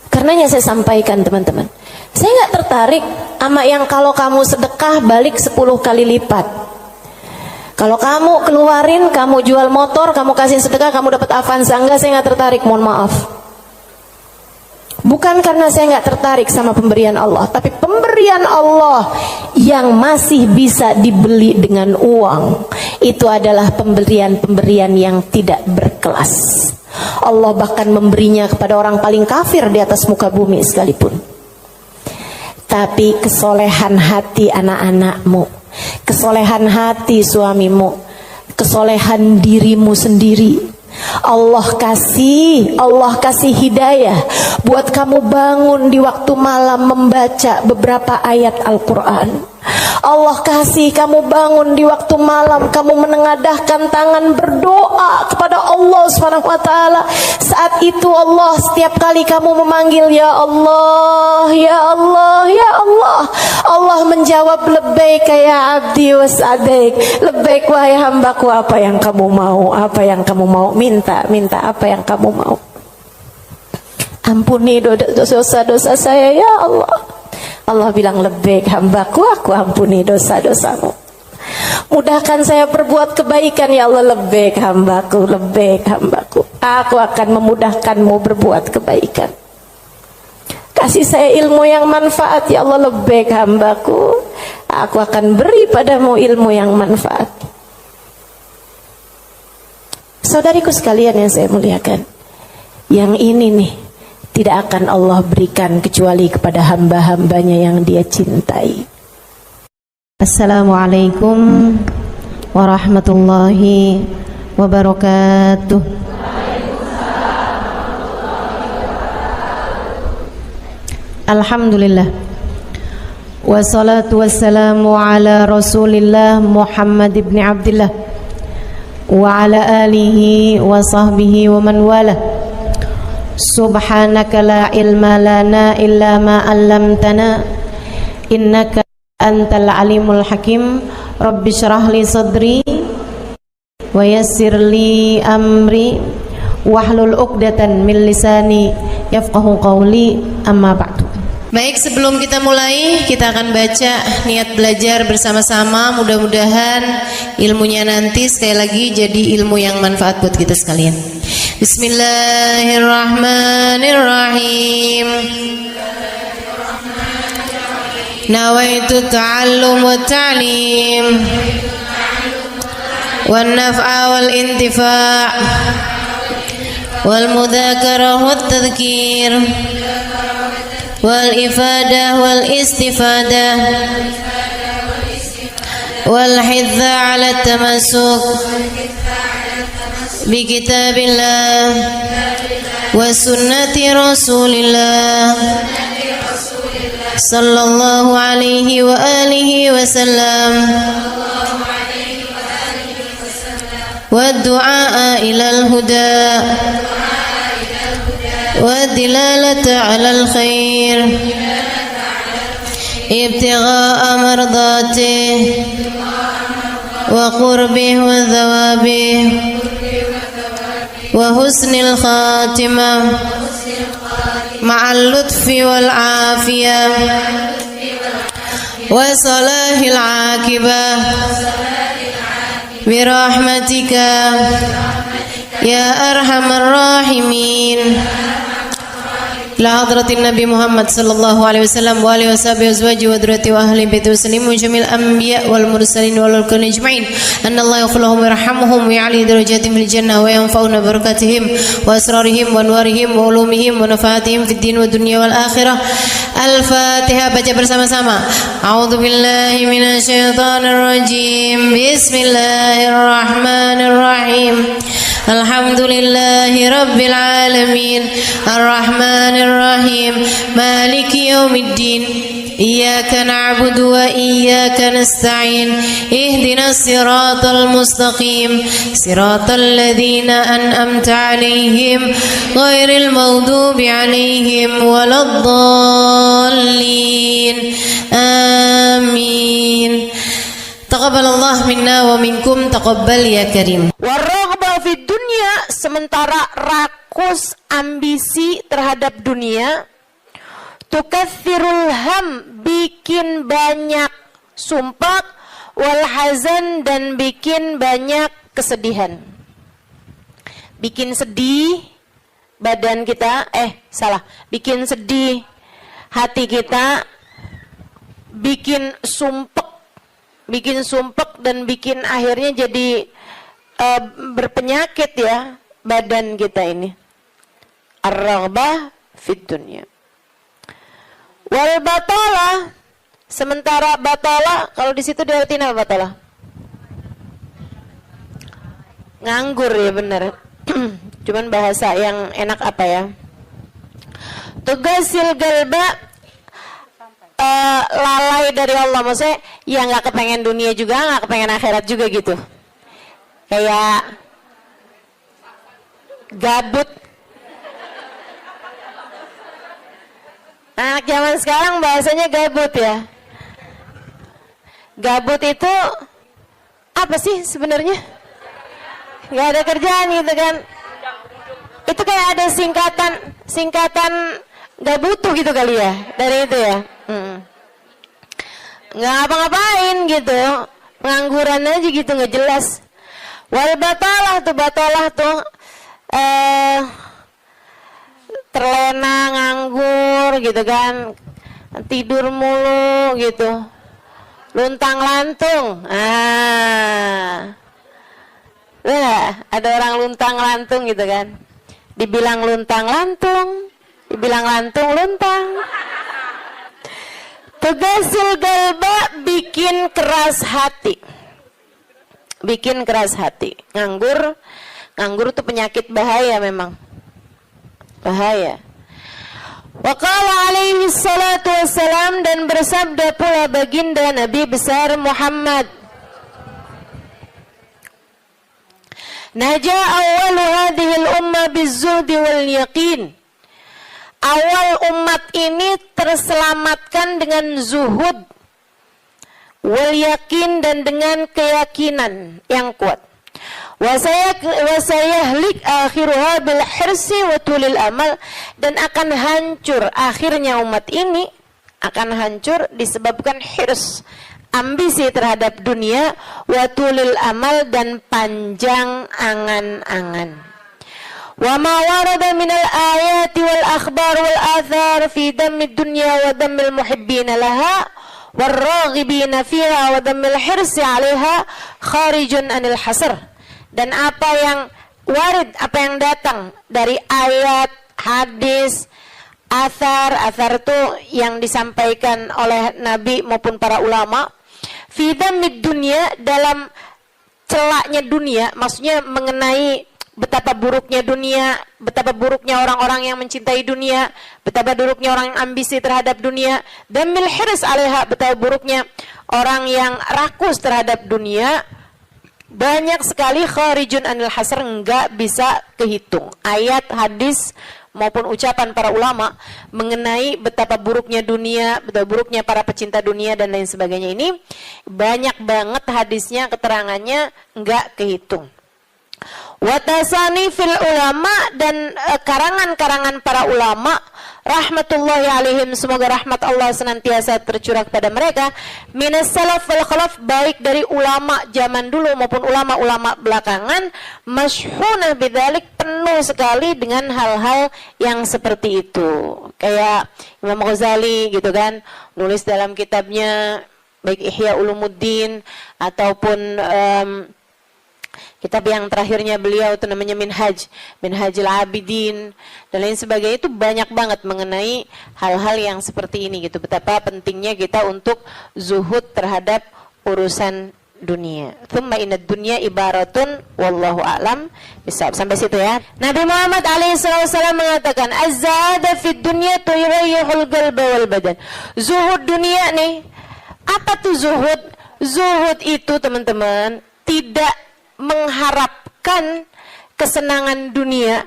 Karenanya saya sampaikan teman-teman, saya gak tertarik sama yang kalau kamu sedekah balik 10 kali lipat. Kalau kamu keluarin, kamu jual motor, kamu kasih sedekah, kamu dapat Avanza. Enggak, saya gak tertarik, mohon maaf. Bukan karena saya nggak tertarik sama pemberian Allah, tapi pemberian Allah yang masih bisa dibeli dengan uang, itu adalah pemberian-pemberian yang tidak berkelas. Allah bahkan memberinya kepada orang paling kafir di atas muka bumi sekalipun. Tapi kesolehan hati anak-anakmu, kesolehan hati suamimu, kesolehan dirimu sendiri, Allah kasih hidayah buat kamu bangun di waktu malam membaca beberapa ayat Al-Quran. Allah kasih kamu bangun di waktu malam, kamu menengadahkan tangan berdoa kepada Allah Subhanahu wa ta'ala. Saat itu Allah, setiap kali kamu memanggil ya Allah, ya Allah, ya Allah, Allah menjawab labbaik ya abdi was'adaik. Labbaik wahai hambaku, apa yang kamu mau, apa yang kamu mau, minta apa yang kamu mau. Ampuni dosa-dosa saya ya Allah. Allah bilang labbaik hambaku, aku ampuni dosa-dosamu. Mudahkan saya berbuat kebaikan ya Allah, labbaik hambaku, labbaik hambaku. Aku akan memudahkanmu berbuat kebaikan. Kasih saya ilmu yang manfaat ya Allah, labbaik hambaku. Aku akan beri padamu ilmu yang manfaat. Saudariku sekalian yang saya muliakan, yang ini nih tidak akan Allah berikan kecuali kepada hamba-hambanya yang Dia cintai. Assalamualaikum warahmatullahi wabarakatuh. Alhamdulillah, wassalatu wassalamu ala Rasulillah Muhammad ibn Abdillah wa ala alihi wa sahbihi wa man wala. Subhanaka la ilma lana illa ma 'allamtana innaka antal alimul hakim. Rabbi syrah li sadri wa yassir li amri wahlul 'uqdatan min lisani yafqahu qawli, amma ba'du. Baik, sebelum kita mulai, kita akan baca niat belajar bersama-sama. Mudah-mudahan ilmunya nanti sekali lagi jadi ilmu yang manfaat buat kita sekalian. Bismillahirrahmanirrahim. Nawaitu ta'allum wa ta'lim wan naf'a wal intifa' wal mudzakarah wat tadhkir wal ifadah wal istifadah wal hidza ala tamassuk bi kitabillah wa sunnati rasulillah sallallahu alaihi wa alihi wa sallam wa du'a ila al-huda والدلالة على الخير ابتغاء مرضاته وقربه وثوابه وحسن الخاتمة مع اللطف والعافية وصلاح العاقبة برحمتك يا أرحم الراحمين. إلى حضرة النبي محمد صلى الله عليه وسلم وآله وصحبه وأزواجه وذريته وأهل بيته وسلم وجميع الأنبياء والمرسلين والكون أجمعين أن الله يغفر لهم ويرحمهم ويعلي درجاتهم في الجنة وينفعنا ببركاتهم وأسرارهم وأنوارهم وعلومهم ونفعاتهم في الدين والدنيا والآخرة. Al-Fatihah, baca bersama-sama. A'udzu billahi minasyaitonir rajim. Bismillahirrahmanirrahim. Alhamdulillahi rabbil alamin. Arrahmanir rahim. Maliki yaumiddin. Iyyaka na'budu wa iyyaka nasta'in. Ihdinas siratal mustaqim. Siratal ladzina an'amta 'alaihim ghairil maghdubi 'alaihim waladdallin. Amin. Taqabbalallah minna wa minkum, taqabbal ya karim. Warraghba fid dunya, sementara rakus ambisi terhadap dunia, tukathirul ham, bikin banyak sumpah, wal hazan, dan bikin banyak kesedihan. Bikin sedih badan kita, bikin sedih hati kita, bikin sumpek dan bikin akhirnya jadi berpenyakit ya badan kita ini. Ar-raghbah fid dunya. Wal batalah, sementara batalah, kalau di situ diartiin apa batalah? Nganggur ya, benar. Cuman bahasa yang enak apa ya? Tugasil galba, lalai dari Allah, maksudnya ya nggak kepengen dunia juga, nggak kepengen akhirat juga gitu, kayak gabut. Anak zaman sekarang bahasanya gabut ya. Gabut itu apa sih sebenarnya? Nggak ada kerjaan gitu kan? Itu kayak ada singkatan nggak butuh gitu kali ya dari itu ya. Nggak ngapa-ngapain gitu, pengangguran aja gitu, nggak jelas. Wal batalah tuh terlena, nganggur gitu kan, tidur mulu gitu, luntang lantung. Nah, ada orang luntang-lantung gitu kan. Dibilang luntang-lantung, dibilang lantung-luntang. Tugasul galba, bikin keras hati. Bikin keras hati. Nganggur tuh penyakit bahaya memang. Bahaya. Wa qala alaihi salatu wassalam, dan bersabda pula baginda Nabi besar Muhammad, Naja awalu hadhil umma bizzuhdi wal yaqin. Awal umat ini terselamatkan dengan zuhud wal yakin, dan dengan keyakinan yang kuat. Wasayahlik akhiruha bil hirsi wa tulil amal, dan akan hancur akhirnya umat ini, akan hancur disebabkan hirs, ambisi terhadap dunia, wa tulil amal, dan panjang angan-angan. Wa ma warada minal ayati wal akhbar wal athar fi dammi dunya wa dammil muhibbina laha warraghibina fiha wa dammil hirsi 'alaiha kharijun anil hasr. Dan apa yang warid, apa yang datang dari ayat, hadis, athar itu yang disampaikan oleh Nabi maupun para ulama, fi dammid dunya, dalam celaknya dunia, maksudnya mengenai betapa buruknya dunia, betapa buruknya orang-orang yang mencintai dunia, betapa buruknya orang yang ambisi terhadap dunia, dan mil hirs 'alaiha, betapa buruknya orang yang rakus terhadap dunia. Banyak sekali kharijun anil hasr, enggak bisa kehitung. Ayat, hadis maupun ucapan para ulama mengenai betapa buruknya dunia, betapa buruknya para pecinta dunia dan lain sebagainya, ini banyak banget hadisnya, keterangannya enggak kehitung. Watasani fil ulama, dan karangan-karangan para ulama rahmatullahi alaihim, semoga rahmat Allah senantiasa tercurah pada mereka, minas salaf wal khalaf, baik dari ulama zaman dulu maupun ulama-ulama belakangan, masyhuna bidzalik, penuh sekali dengan hal-hal yang seperti itu. Kayak Imam Ghazali gitu kan, nulis dalam kitabnya baik Ihya Ulumuddin ataupun kitab yang terakhirnya beliau itu namanya Minhajul Abidin dan lain sebagainya, itu banyak banget mengenai hal-hal yang seperti ini gitu. Betapa pentingnya kita untuk zuhud terhadap urusan dunia. Tsumma inad dunya ibaratun wallahu a'lam bisawab. Sampai situ ya. Nabi Muhammad alaihissalam mengatakan, az-zahada fid dunya tuyrayyihul qalba wal badan. Zuhud dunia nih. Apa tuh zuhud? Zuhud itu teman-teman tidak mengharapkan kesenangan dunia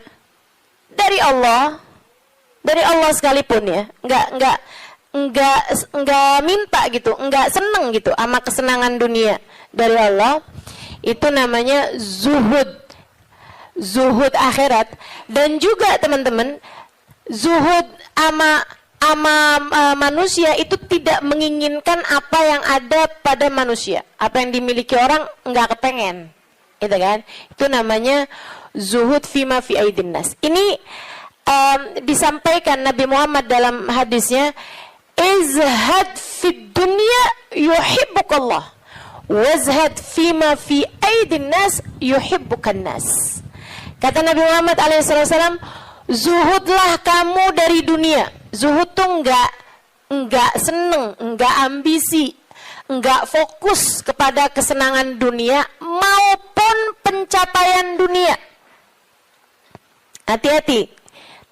dari Allah sekalipun ya, enggak minta gitu, enggak seneng gitu sama kesenangan dunia dari Allah. Itu namanya zuhud akhirat. Dan juga teman-teman, zuhud ama manusia itu tidak menginginkan apa yang ada pada manusia, apa yang dimiliki orang enggak kepengen. Gitu kan? Itu namanya zuhud fima fi aidin nas. Ini disampaikan Nabi Muhammad dalam hadisnya, izhad fid dunya yuhibbukallah, wazhad fima fi aidin nas yuhibbukan nas. Kata Nabi Muhammad alaihissalam, zuhudlah kamu dari dunia. Zuhud tuh enggak seneng, enggak ambisi, enggak fokus kepada kesenangan dunia maupun pencapaian dunia. Hati-hati,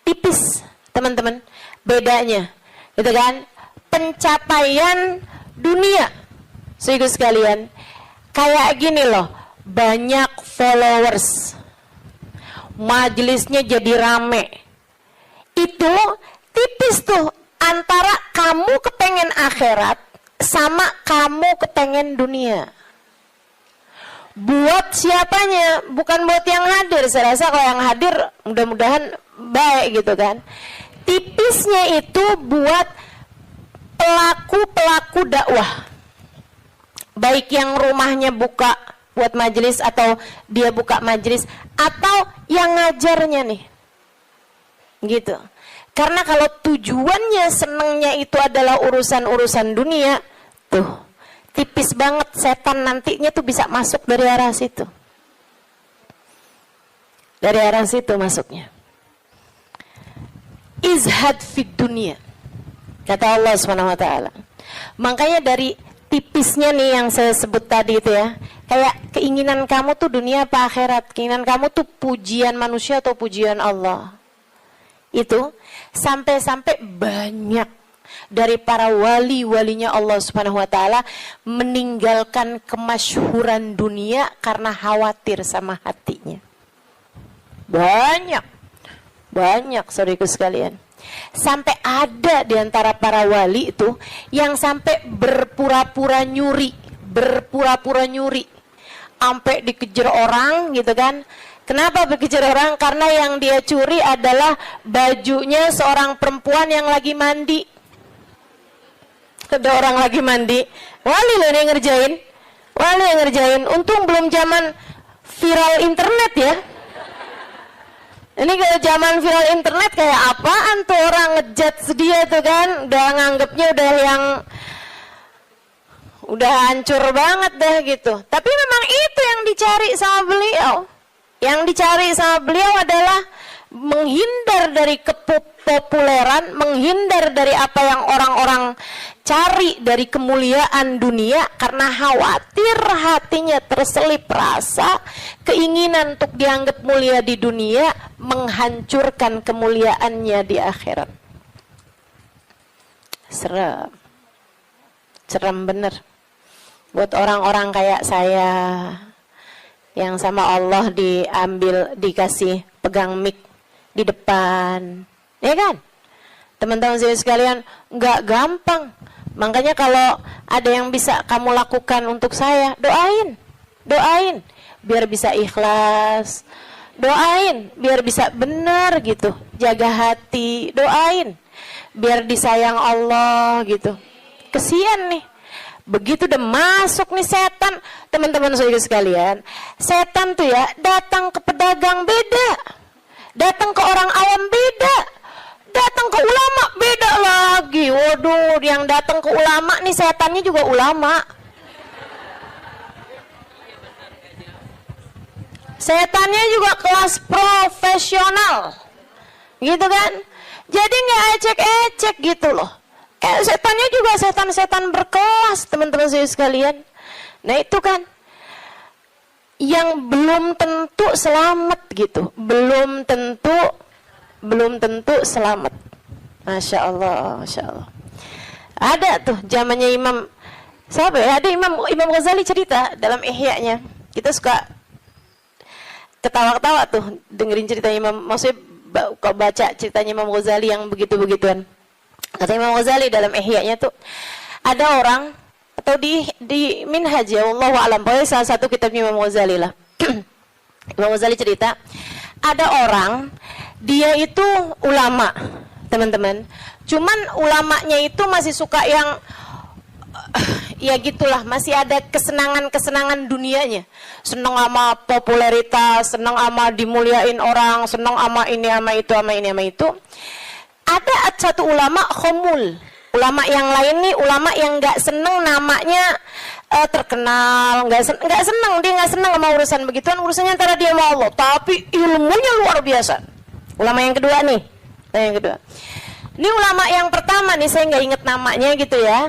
tipis teman-teman bedanya, gitu kan? Pencapaian dunia, saudara sekalian, kayak gini loh, banyak followers, majelisnya jadi rame, itu tipis tuh antara kamu kepengen akhirat sama kamu kepengen dunia. Buat siapanya? Bukan buat yang hadir. Saya rasa kalau yang hadir mudah-mudahan baik gitu kan. Tipisnya itu buat pelaku-pelaku dakwah, baik yang rumahnya buka buat majelis atau dia buka majelis, atau yang ngajarnya nih gitu. Karena kalau tujuannya senengnya itu adalah urusan-urusan dunia, tuh tipis banget setan nantinya tuh bisa masuk dari arah situ. Dari arah situ masuknya. Izhad fid dunia, kata Allah Subhanahu wa taala. Makanya dari tipisnya nih yang saya sebut tadi itu ya, kayak keinginan kamu tuh dunia apa akhirat, keinginan kamu tuh pujian manusia atau pujian Allah. Itu sampai-sampai banyak dari para wali-walinya Allah Subhanahu wa taala meninggalkan kemasyhuran dunia karena khawatir sama hatinya. Banyak saudaraku sekalian. Sampai ada di antara para wali itu yang sampai berpura-pura nyuri. Sampai dikejar orang gitu kan. Kenapa dikejar orang? Karena yang dia curi adalah bajunya seorang perempuan yang lagi mandi. Ada orang lagi mandi. Wali loh yang ngerjain. Untung belum zaman viral internet ya. Ini kalau zaman viral internet kayak apaan tuh orang ngejudge dia tuh kan, udah nganggepnya udah hancur banget dah gitu. Tapi memang itu yang dicari sama beliau. Yang dicari sama beliau adalah menghindar dari kepopuleran, menghindar dari apa yang orang-orang cari dari kemuliaan dunia karena khawatir hatinya terselip rasa keinginan untuk dianggap mulia di dunia menghancurkan kemuliaannya di akhirat. Serem bener buat orang-orang kayak saya yang sama Allah dikasih pegang mic di depan, ya kan? Teman-teman saya sekalian, nggak gampang. Makanya kalau ada yang bisa kamu lakukan untuk saya, doain, biar bisa ikhlas, doain, biar bisa benar gitu, jaga hati, doain, biar disayang Allah gitu. Kesian nih, begitu udah masuk nih setan, teman-teman saya sekalian, setan tuh ya datang ke pedagang beda, datang ke orang awam beda, datang ke ulama beda lagi. Waduh, yang datang ke ulama nih setannya juga ulama. Setannya juga kelas profesional, gitu kan? Jadi nggak ecek-ecek gitu loh. Setannya juga setan-setan berkelas, teman-teman saya sekalian. Nah itu kan yang belum tentu selamat gitu, belum tentu selamat. Masya Allah. Ada tuh zamannya Imam siapa ya? Ada Imam Ghazali cerita dalam Ihya-nya. Kita suka ketawa-ketawa tuh dengerin cerita Imam. Maksudnya kalau baca ceritanya Imam Ghazali yang begitu-begituan. Kata Imam Ghazali dalam Ihya-nya tuh ada orang atau di Minhaj ya, wallahu a'lam, pokoknya salah satu kitabnya Imam Ghazali lah. Imam Ghazali cerita ada orang, dia itu ulama, teman-teman. Cuman ulamanya itu masih suka yang ya gitulah, masih ada kesenangan dunianya. Senang sama popularitas, senang sama dimuliain orang, senang sama ini sama itu. Ada satu ulama khomul. Ulama yang lain nih, ulama yang nggak seneng namanya terkenal, nggak seneng, dia nggak seneng sama urusan begituan, urusannya antara dia sama Allah, tapi ilmunya luar biasa. Ulama yang kedua nih, ini ulama yang pertama nih, saya nggak inget namanya gitu ya,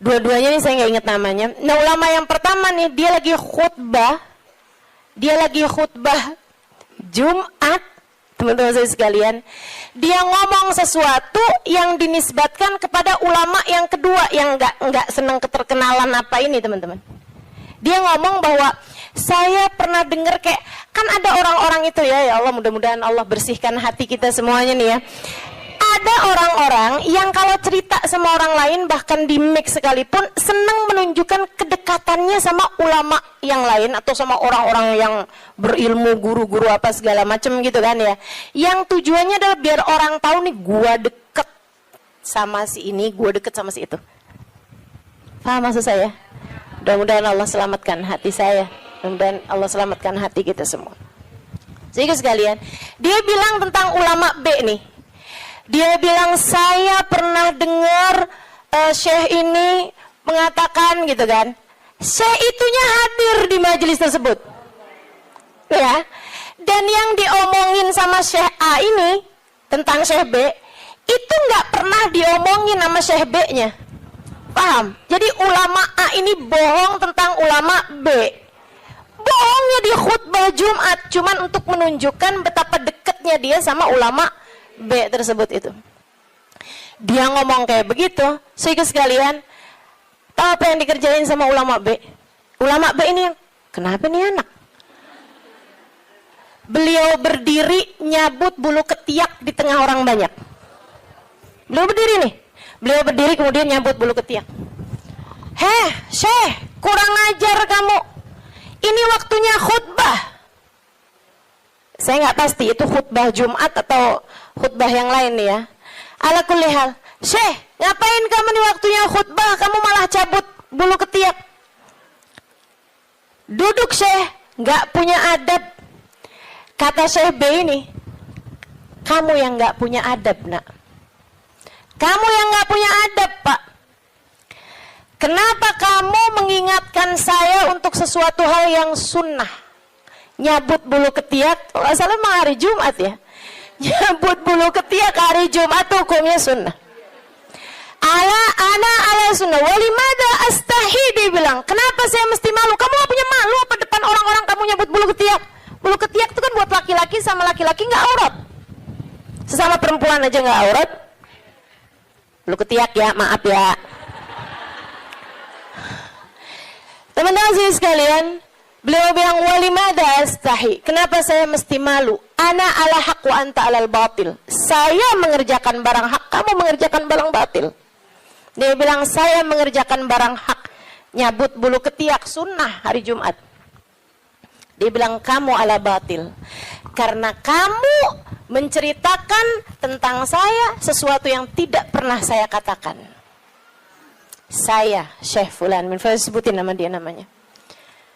dua-duanya nih saya nggak inget namanya. Nah ulama yang pertama nih, dia lagi khutbah Jumat, teman-teman saya sekalian, dia ngomong sesuatu yang dinisbatkan kepada ulama yang kedua yang nggak senang keterkenalan apa ini, teman-teman. Dia ngomong bahwa saya pernah dengar kayak kan ada orang-orang itu ya Allah, mudah-mudahan Allah bersihkan hati kita semuanya nih ya. Ada orang-orang yang kalau cerita sama orang lain bahkan di mix sekalipun senang menunjukkan kedekatannya sama ulama yang lain atau sama orang-orang yang berilmu, guru-guru apa segala macam gitu kan ya. Yang tujuannya adalah biar orang tahu nih gua deket sama si ini, gua deket sama si itu. Paham maksud saya? Mudah-mudahan Allah selamatkan hati saya. Mudah-mudahan Allah selamatkan hati kita semua. Jadi sekalian, dia bilang tentang ulama B nih. Dia bilang, saya pernah dengar syekh ini mengatakan gitu kan. Syekh itunya hadir di majelis tersebut. Ya. Dan yang diomongin sama Syekh A ini tentang Syekh B itu nggak pernah diomongin sama Syekh B-nya. Paham? Jadi ulama A ini bohong tentang ulama B. Bohongnya di khutbah Jumat cuman untuk menunjukkan betapa dekatnya dia sama ulama B tersebut itu. Dia ngomong kayak begitu, sehingga sekalian, tahu apa yang dikerjain sama ulama B? Ulama B ini, kenapa nih anak? Beliau berdiri nyabut bulu ketiak di tengah orang banyak. Beliau berdiri nih. Beliau berdiri kemudian nyabut bulu ketiak. Heh, Syekh, kurang ajar kamu. Ini waktunya khutbah. Saya nggak pasti itu khutbah Jumat atau khutbah yang lain nih ya. Ala kulli hal. Syekh, ngapain kamu di waktunya khutbah? Kamu malah cabut bulu ketiak. Duduk Syekh, nggak punya adab. Kata Syekh B ini, kamu yang nggak punya adab nak. Kamu yang nggak punya adab pak. Kenapa kamu mengingatkan saya untuk sesuatu hal yang sunnah? Nyabut bulu ketiak, kalau salah mah hari Jumat ya. Nyabut bulu ketiak hari Jumat hukumnya sunnah. Ala sunnah. Walimada astahi, dia bilang. Kenapa saya mesti malu? Kamu gak punya malu apa depan orang-orang kamu nyabut bulu ketiak? Bulu ketiak itu kan buat laki-laki sama laki-laki nggak aurat. Sesama perempuan aja nggak aurat. Bulu ketiak ya, maaf ya. Teman-teman sekalian, beliau bilang walimada astahi. Kenapa saya mesti malu? Ana ala haq wa anta alal batil. Saya mengerjakan barang hak, kamu mengerjakan barang batil. Dia bilang saya mengerjakan barang hak, nyabut bulu ketiak sunnah hari Jumat. Dia bilang kamu ala batil. Karena kamu menceritakan tentang saya sesuatu yang tidak pernah saya katakan. Saya Syekh Fulan, sebutin nama dia namanya.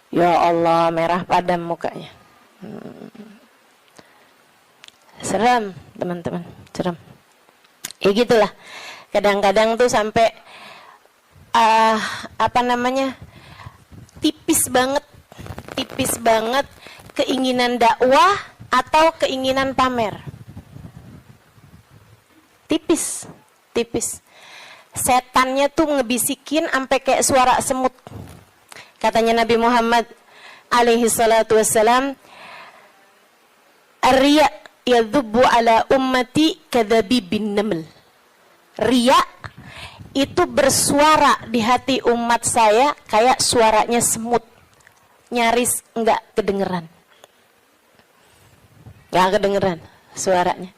Ya Allah, merah padam mukanya. Seram, teman-teman, seram. Ya gitulah. Kadang-kadang tuh sampai tipis banget keinginan dakwah atau keinginan pamer. Tipis. Setannya tuh ngebisikin sampai kayak suara semut. Katanya Nabi Muhammad alaihi salatu wassalam, "Ar-riya yadhubbu ala ummati kadhabibin naml." Riya itu bersuara di hati umat saya kayak suaranya semut. Nyaris enggak kedengeran. Enggak kedengeran suaranya.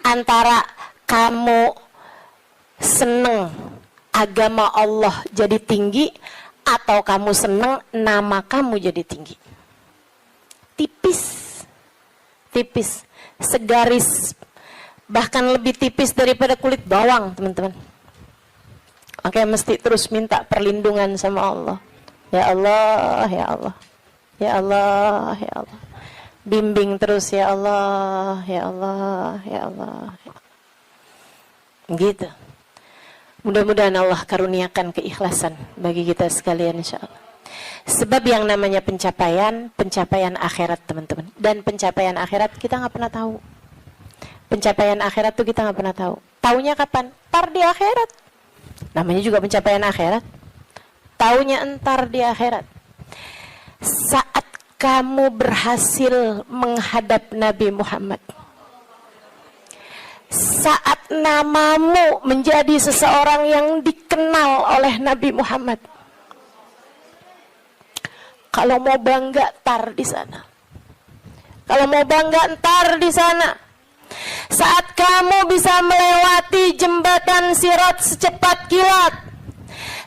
Antara kamu seneng agama Allah jadi tinggi atau kamu seneng nama kamu jadi tinggi. Tipis, segaris, bahkan lebih tipis daripada kulit bawang, teman-teman. Oke, mesti terus minta perlindungan sama Allah. Ya Allah, ya Allah, ya Allah, ya Allah. Bimbing terus ya Allah, ya Allah, ya Allah. Gitu. Mudah-mudahan Allah karuniakan keikhlasan bagi kita sekalian insyaallah. Sebab yang namanya pencapaian akhirat teman-teman. Dan pencapaian akhirat kita nggak pernah tahu. Pencapaian akhirat tuh kita nggak pernah tahu. Taunya kapan? Entar di akhirat. Namanya juga pencapaian akhirat. Taunya entar di akhirat. Saat kamu berhasil menghadap Nabi Muhammad. Saat namamu menjadi seseorang yang dikenal oleh Nabi Muhammad. Kalau mau bangga, tar di sana. Kalau mau bangga, ntar di sana. Saat kamu bisa melewati jembatan Sirat secepat kilat.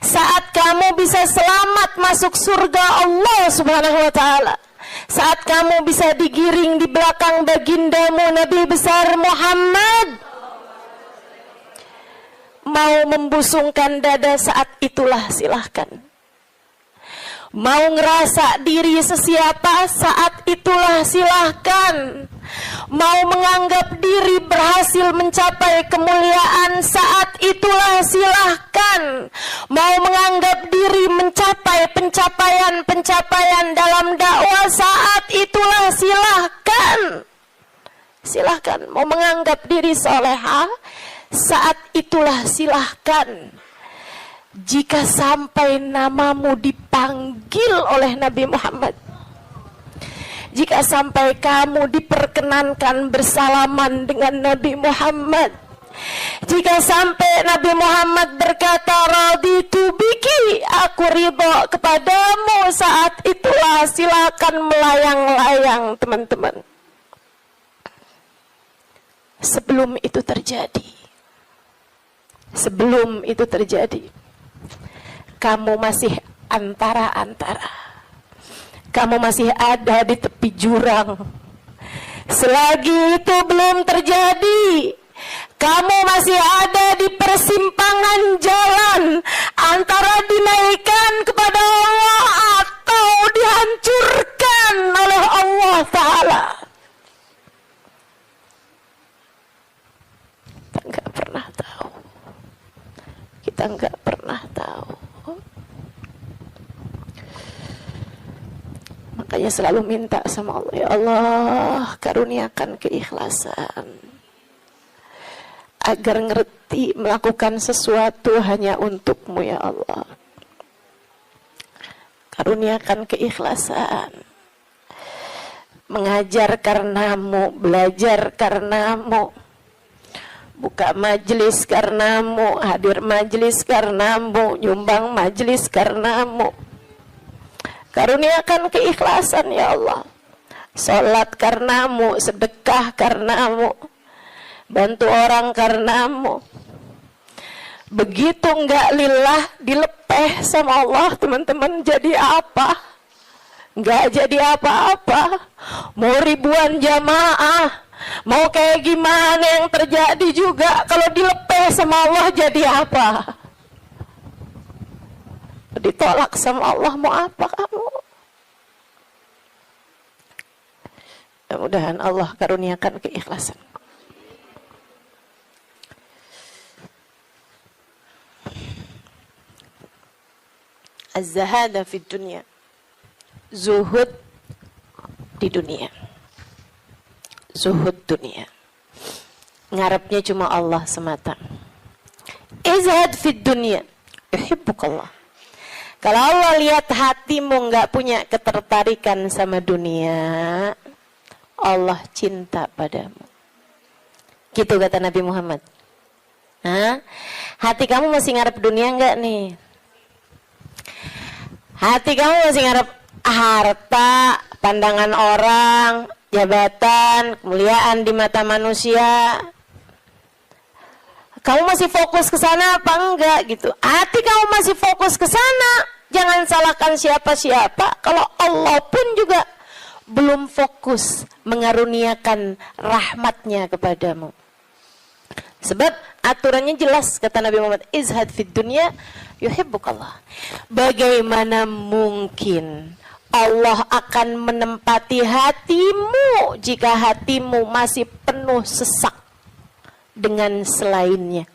Saat kamu bisa selamat masuk surga Allah Subhanahu wa ta'ala. Saat kamu bisa digiring di belakang bagindamu Nabi besar Muhammad. Mau membusungkan dada saat itulah silahkan. Mau ngerasa diri sesiapa saat itulah silahkan. Mau menganggap diri berhasil mencapai kemuliaan saat itulah silahkan. Mau menganggap diri mencapai pencapaian dalam dakwah saat itulah silahkan. silahkan. Mau menganggap diri soleha, saat itulah silahkan. Jika sampai namamu dipanggil oleh Nabi Muhammad, jika sampai kamu diperkenankan bersalaman dengan Nabi Muhammad, jika sampai Nabi Muhammad berkata raditu biki, aku ridho kepadamu, saat itulah silakan melayang-layang teman-teman. Sebelum itu terjadi, kamu masih antara-antara, kamu masih ada di tepi jurang. Selagi itu belum terjadi, kamu masih ada di persimpangan jalan antara dinaikkan kepada Allah atau dihancurkan oleh Allah Ta'ala. Kita nggak pernah tahu. Makanya selalu minta sama Allah, ya Allah, karuniakan keikhlasan agar ngerti melakukan sesuatu hanya untukmu, ya Allah. Karuniakan keikhlasan, mengajar karenamu, belajar karenamu, buka majelis karenamu, hadir majelis karenamu, nyumbang majelis karenamu. Karuniakan keikhlasan, ya Allah. Salat karenamu, sedekah karenamu, bantu orang karenamu. Begitu enggak lillah, dilepeh sama Allah, teman-teman, jadi apa? Enggak jadi apa-apa. Mau ribuan jamaah, mau kayak gimana yang terjadi juga, kalau dilepeh sama Allah jadi apa? Ditolak sama Allah, mau apa kamu? Mudah-mudahan Allah karuniakan keikhlasan. Az-zahada fid dunya, zuhud di dunia, zuhud dunia, ngarepnya cuma Allah semata. Izhad fid dunya, yuhibbukallah. Kalau Allah lihat hatimu nggak punya ketertarikan sama dunia, Allah cinta padamu. Gitu kata Nabi Muhammad. Hah? Hati kamu masih ngarep dunia nggak nih? Hati kamu masih ngarep harta, pandangan orang, jabatan, kemuliaan di mata manusia? Kamu masih fokus ke sana apa enggak gitu? Hati kamu masih fokus ke sana, jangan salahkan siapa-siapa. Kalau Allah pun juga belum fokus mengaruniakan rahmatnya kepadamu. Sebab aturannya jelas, kata Nabi Muhammad, izhad fid dunya yuhibbukallah. Bagaimana mungkin Allah akan menempati hatimu jika hatimu masih penuh sesak dengan selainnya?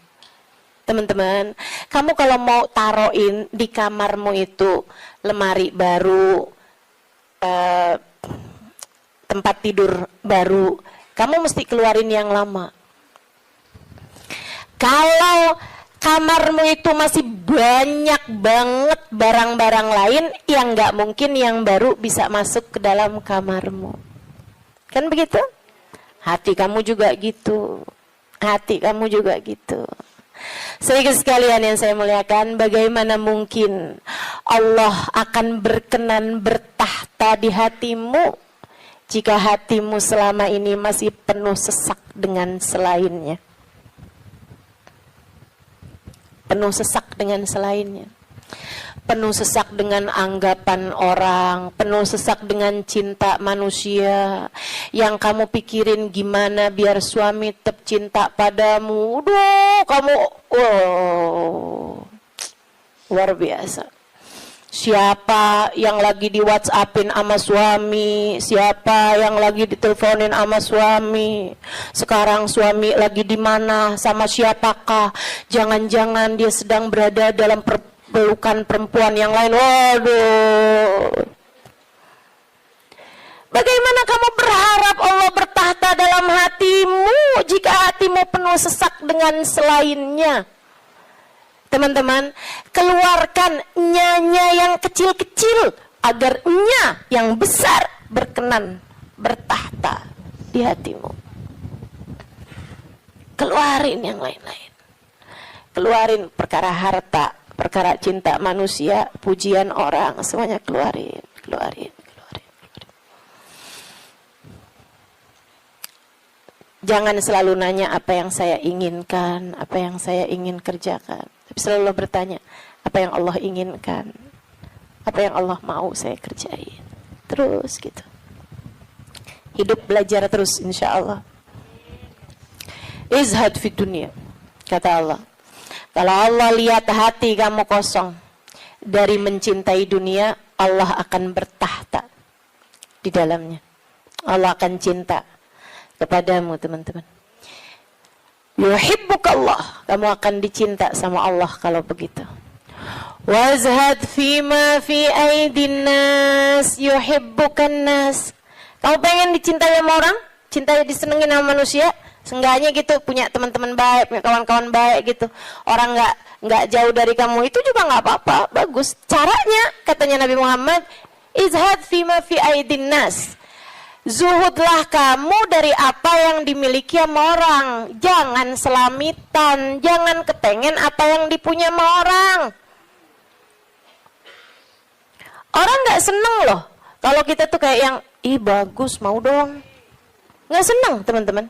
Teman-teman, kamu kalau mau taruhin di kamarmu itu lemari baru, tempat tidur baru, kamu mesti keluarin yang lama. Kalau kamarmu itu masih banyak banget barang-barang lain, yang nggak mungkin yang baru bisa masuk ke dalam kamarmu. Kan begitu? Hati kamu juga gitu. Hati kamu juga gitu. Saudara sekalian yang saya muliakan, bagaimana mungkin Allah akan berkenan bertahta di hatimu jika hatimu selama ini masih penuh sesak dengan selainnya? Penuh sesak dengan selainnya. Penuh sesak dengan anggapan orang, penuh sesak dengan cinta manusia. Yang kamu pikirin gimana biar suami tetap cinta padamu. Duh, kamu luar biasa. Siapa yang lagi di WhatsAppin sama suami, siapa yang lagi diteleponin sama suami, sekarang suami lagi di mana, sama siapakah, jangan-jangan dia sedang berada dalam pelukan perempuan yang lain. Waduh, bagaimana kamu berharap Allah bertahta tahta dalam hatimu jika hatimu penuh sesak dengan selainnya. Teman-teman, keluarkan nya yang kecil-kecil agar nya yang besar berkenan bertahta di hatimu. Keluarin yang lain-lain. Keluarin perkara harta, perkara cinta manusia, pujian orang, semuanya keluarin. Jangan selalu nanya apa yang saya inginkan, apa yang saya ingin kerjakan. Tapi selalu bertanya, apa yang Allah inginkan, apa yang Allah mau saya kerjain. Terus gitu. Hidup belajar terus insya Allah. Izhad fi dunia, kata Allah. Kalau Allah lihat hati kamu kosong dari mencintai dunia, Allah akan bertahta di dalamnya. Allah akan cinta kepadamu, teman-teman. Yuhibbukallah, kamu akan dicinta sama Allah kalau begitu. Wazhad fima fi aidin nas yuhibbukan nas. Kamu pengen dicintai sama orang, cintai disenengin sama manusia, seenggaknya gitu punya teman-teman baik, punya kawan-kawan baik gitu. Orang nggak jauh dari kamu itu juga nggak apa-apa, bagus. Caranya katanya Nabi Muhammad, izhad fima fi aidin nas. Zuhudlah kamu dari apa yang dimiliki sama orang. Jangan selamitan, jangan kepengen apa yang dipunya sama orang. Orang nggak seneng loh kalau kita tuh kayak yang ih bagus mau dong. Nggak seneng teman-teman.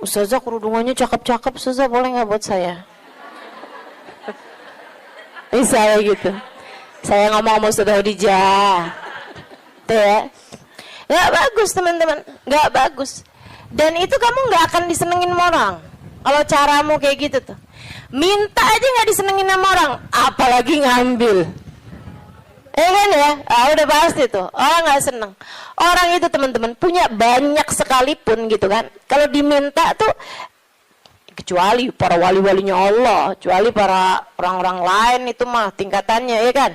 Ustazah kerudungannya cakep-cakep, Ustazah boleh nggak buat saya? Misalnya gitu. Saya ngomong sama Ustazah Khadijah. Tuh ya. Gak bagus teman-teman, gak bagus. Dan itu kamu gak akan disenengin sama orang kalau caramu kayak gitu tuh. Minta aja gak disenengin sama orang, apalagi ngambil. Kan ya, udah pasti tuh, orang gak seneng. Orang itu teman-teman punya banyak sekalipun gitu kan, kalau diminta tuh, kecuali para wali-walinya Allah, kecuali para orang-orang lain itu mah tingkatannya ya kan.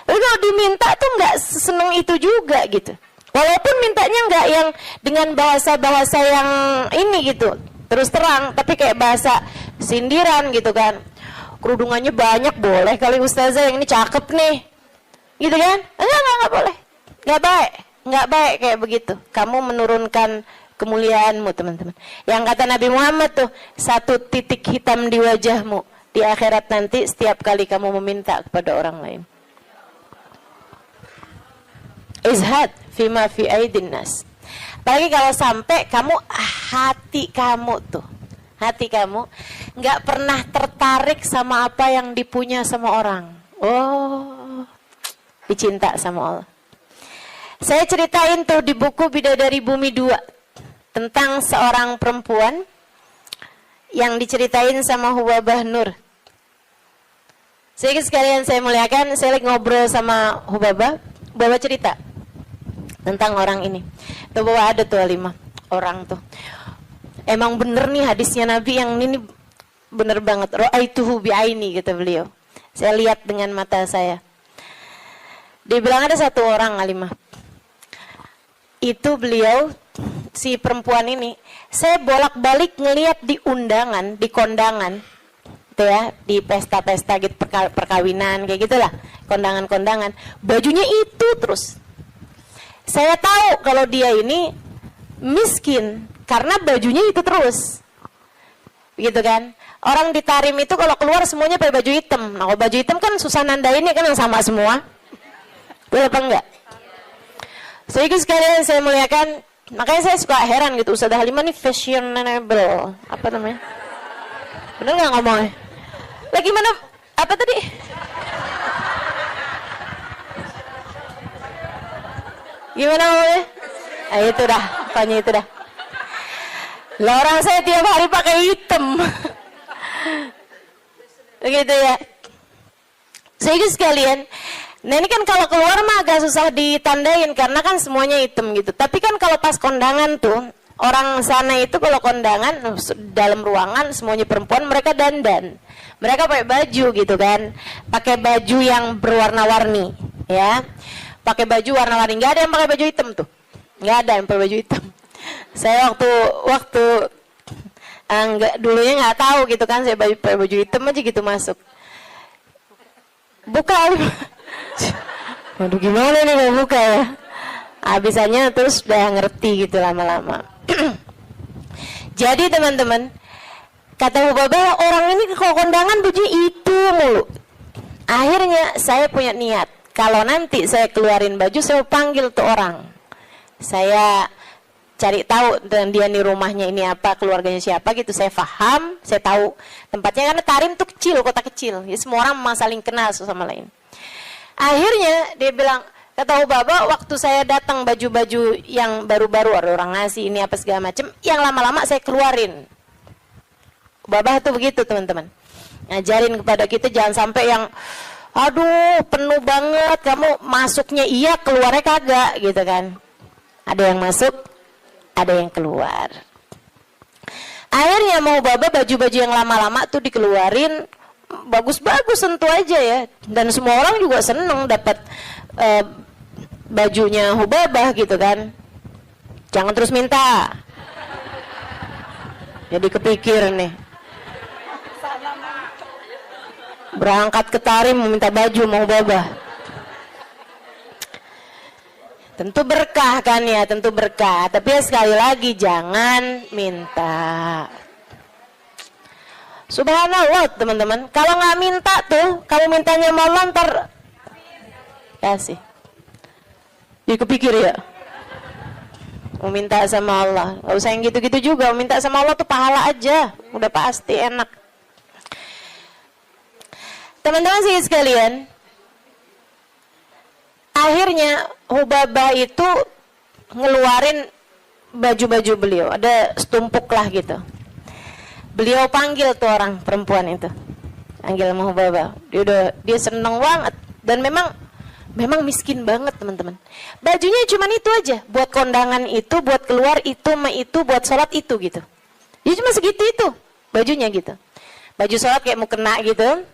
Tapi kalau diminta tuh gak seneng itu juga gitu. Walaupun mintanya nggak yang dengan bahasa-bahasa yang ini gitu, terus terang, tapi kayak bahasa sindiran gitu kan. Kerudungannya banyak, boleh kali Ustazah yang ini cakep nih, gitu kan? Enggak boleh, nggak baik kayak begitu. Kamu menurunkan kemuliaanmu teman-teman. Yang kata Nabi Muhammad tuh, satu titik hitam di wajahmu di akhirat nanti setiap kali kamu meminta kepada orang lain. Izhad fima fi aidin nas. Apalagi kalau sampai kamu hati kamu nggak pernah tertarik sama apa yang dipunya sama orang. Oh, dicinta sama Allah. Saya ceritain tuh di buku Bidadari Bumi 2 tentang seorang perempuan yang diceritain sama Hubabah Nur. Sekalian saya muliakan, saya lagi ngobrol sama Hubabah cerita tentang orang ini. Tuh bahwa ada tuh 5 orang tuh. Emang bener nih hadisnya Nabi yang ini bener banget. Ra'aituhu bi'aini kata beliau. Saya lihat dengan mata saya. Dia bilang ada satu orang Alimah. Itu beliau si perempuan ini, saya bolak-balik ngelihat di undangan, di kondangan. Tuh ya, di pesta-pesta gitu perkawinan kayak gitulah, kondangan-kondangan. Bajunya itu terus. Saya tahu kalau dia ini miskin karena bajunya itu terus, gitu kan? Orang di Tarim itu kalau keluar semuanya pakai baju hitam. Nah, kalau baju hitam kan susah nandainnya kan yang sama semua. Betul apa enggak? Jadi sekalian saya muliakan, makanya saya suka heran gitu. Ustazah Halimah nih fashionable, apa namanya? Bener nggak ngomongnya? Lagi mana? Apa tadi? Gimana ngomongnya? Itu dah, pokoknya itu dah. Lah orang saya tiap hari pakai hitam. Begitu ya. Sehingga sekalian, nah ini kan kalau keluar mah agak susah ditandain karena kan semuanya hitam gitu. Tapi kan kalau pas kondangan tuh, orang sana itu kalau kondangan dalam ruangan semuanya perempuan, mereka dandan. Mereka pakai baju gitu kan. Pakai baju yang berwarna-warni, ya. Pakai baju warna-warni, nggak ada yang pakai baju hitam tuh, nggak ada yang pakai baju hitam. Saya waktu dulunya nggak tahu gitu kan, saya pakai baju hitam aja gitu masuk. Buka. Waduh, gimana nih mau buka ya? Habisannya terus udah ngerti gitu lama-lama. Jadi teman-teman, kata Hubabah, orang ini kalau kondangan baju itu mulu. Akhirnya saya punya niat, kalau nanti saya keluarin baju, saya panggil tuh orang. Saya cari tahu dan dia di rumahnya ini apa, keluarganya siapa gitu, saya paham, saya tahu tempatnya, karena Tarim tuh kecil, kota kecil, ya semua orang memang saling kenal satu sama lain. Akhirnya dia bilang, kata Hubabah, waktu saya datang baju-baju yang baru-baru, ada orang ngasih ini apa segala macam, yang lama-lama saya keluarin. Hubabah tuh begitu teman-teman, ngajarin kepada kita jangan sampai yang aduh penuh banget, kamu masuknya iya keluarnya kagak gitu kan. Ada yang masuk, ada yang keluar. Akhirnya mau Hubabah baju-baju yang lama-lama tuh dikeluarin, bagus-bagus tentu aja ya, dan semua orang juga seneng dapat bajunya Hubabah gitu kan. Jangan terus minta, jadi kepikir nih, berangkat ke Tarim meminta baju mau Hubabah. Tentu berkah kan ya, tentu berkah. Tapi ya sekali lagi jangan minta. Subhanallah teman-teman, kalau nggak minta tuh, kalau mintanya mau ntar kasih. Jadi kepikir ya, mau minta sama Allah, nggak usah yang gitu-gitu juga. Mau minta sama Allah tuh pahala aja, udah pasti enak. Teman-teman sih sekalian, akhirnya Hubabah itu ngeluarin baju-baju beliau, ada setumpuk lah gitu. Beliau panggil tuh orang perempuan itu, panggil sama Hubabah. Dia seneng banget, dan memang miskin banget teman-teman. Bajunya cuma itu aja, buat kondangan itu, buat keluar itu, buat sholat itu gitu. Dia cuma segitu itu bajunya gitu. Baju sholat kayak mau kena gitu.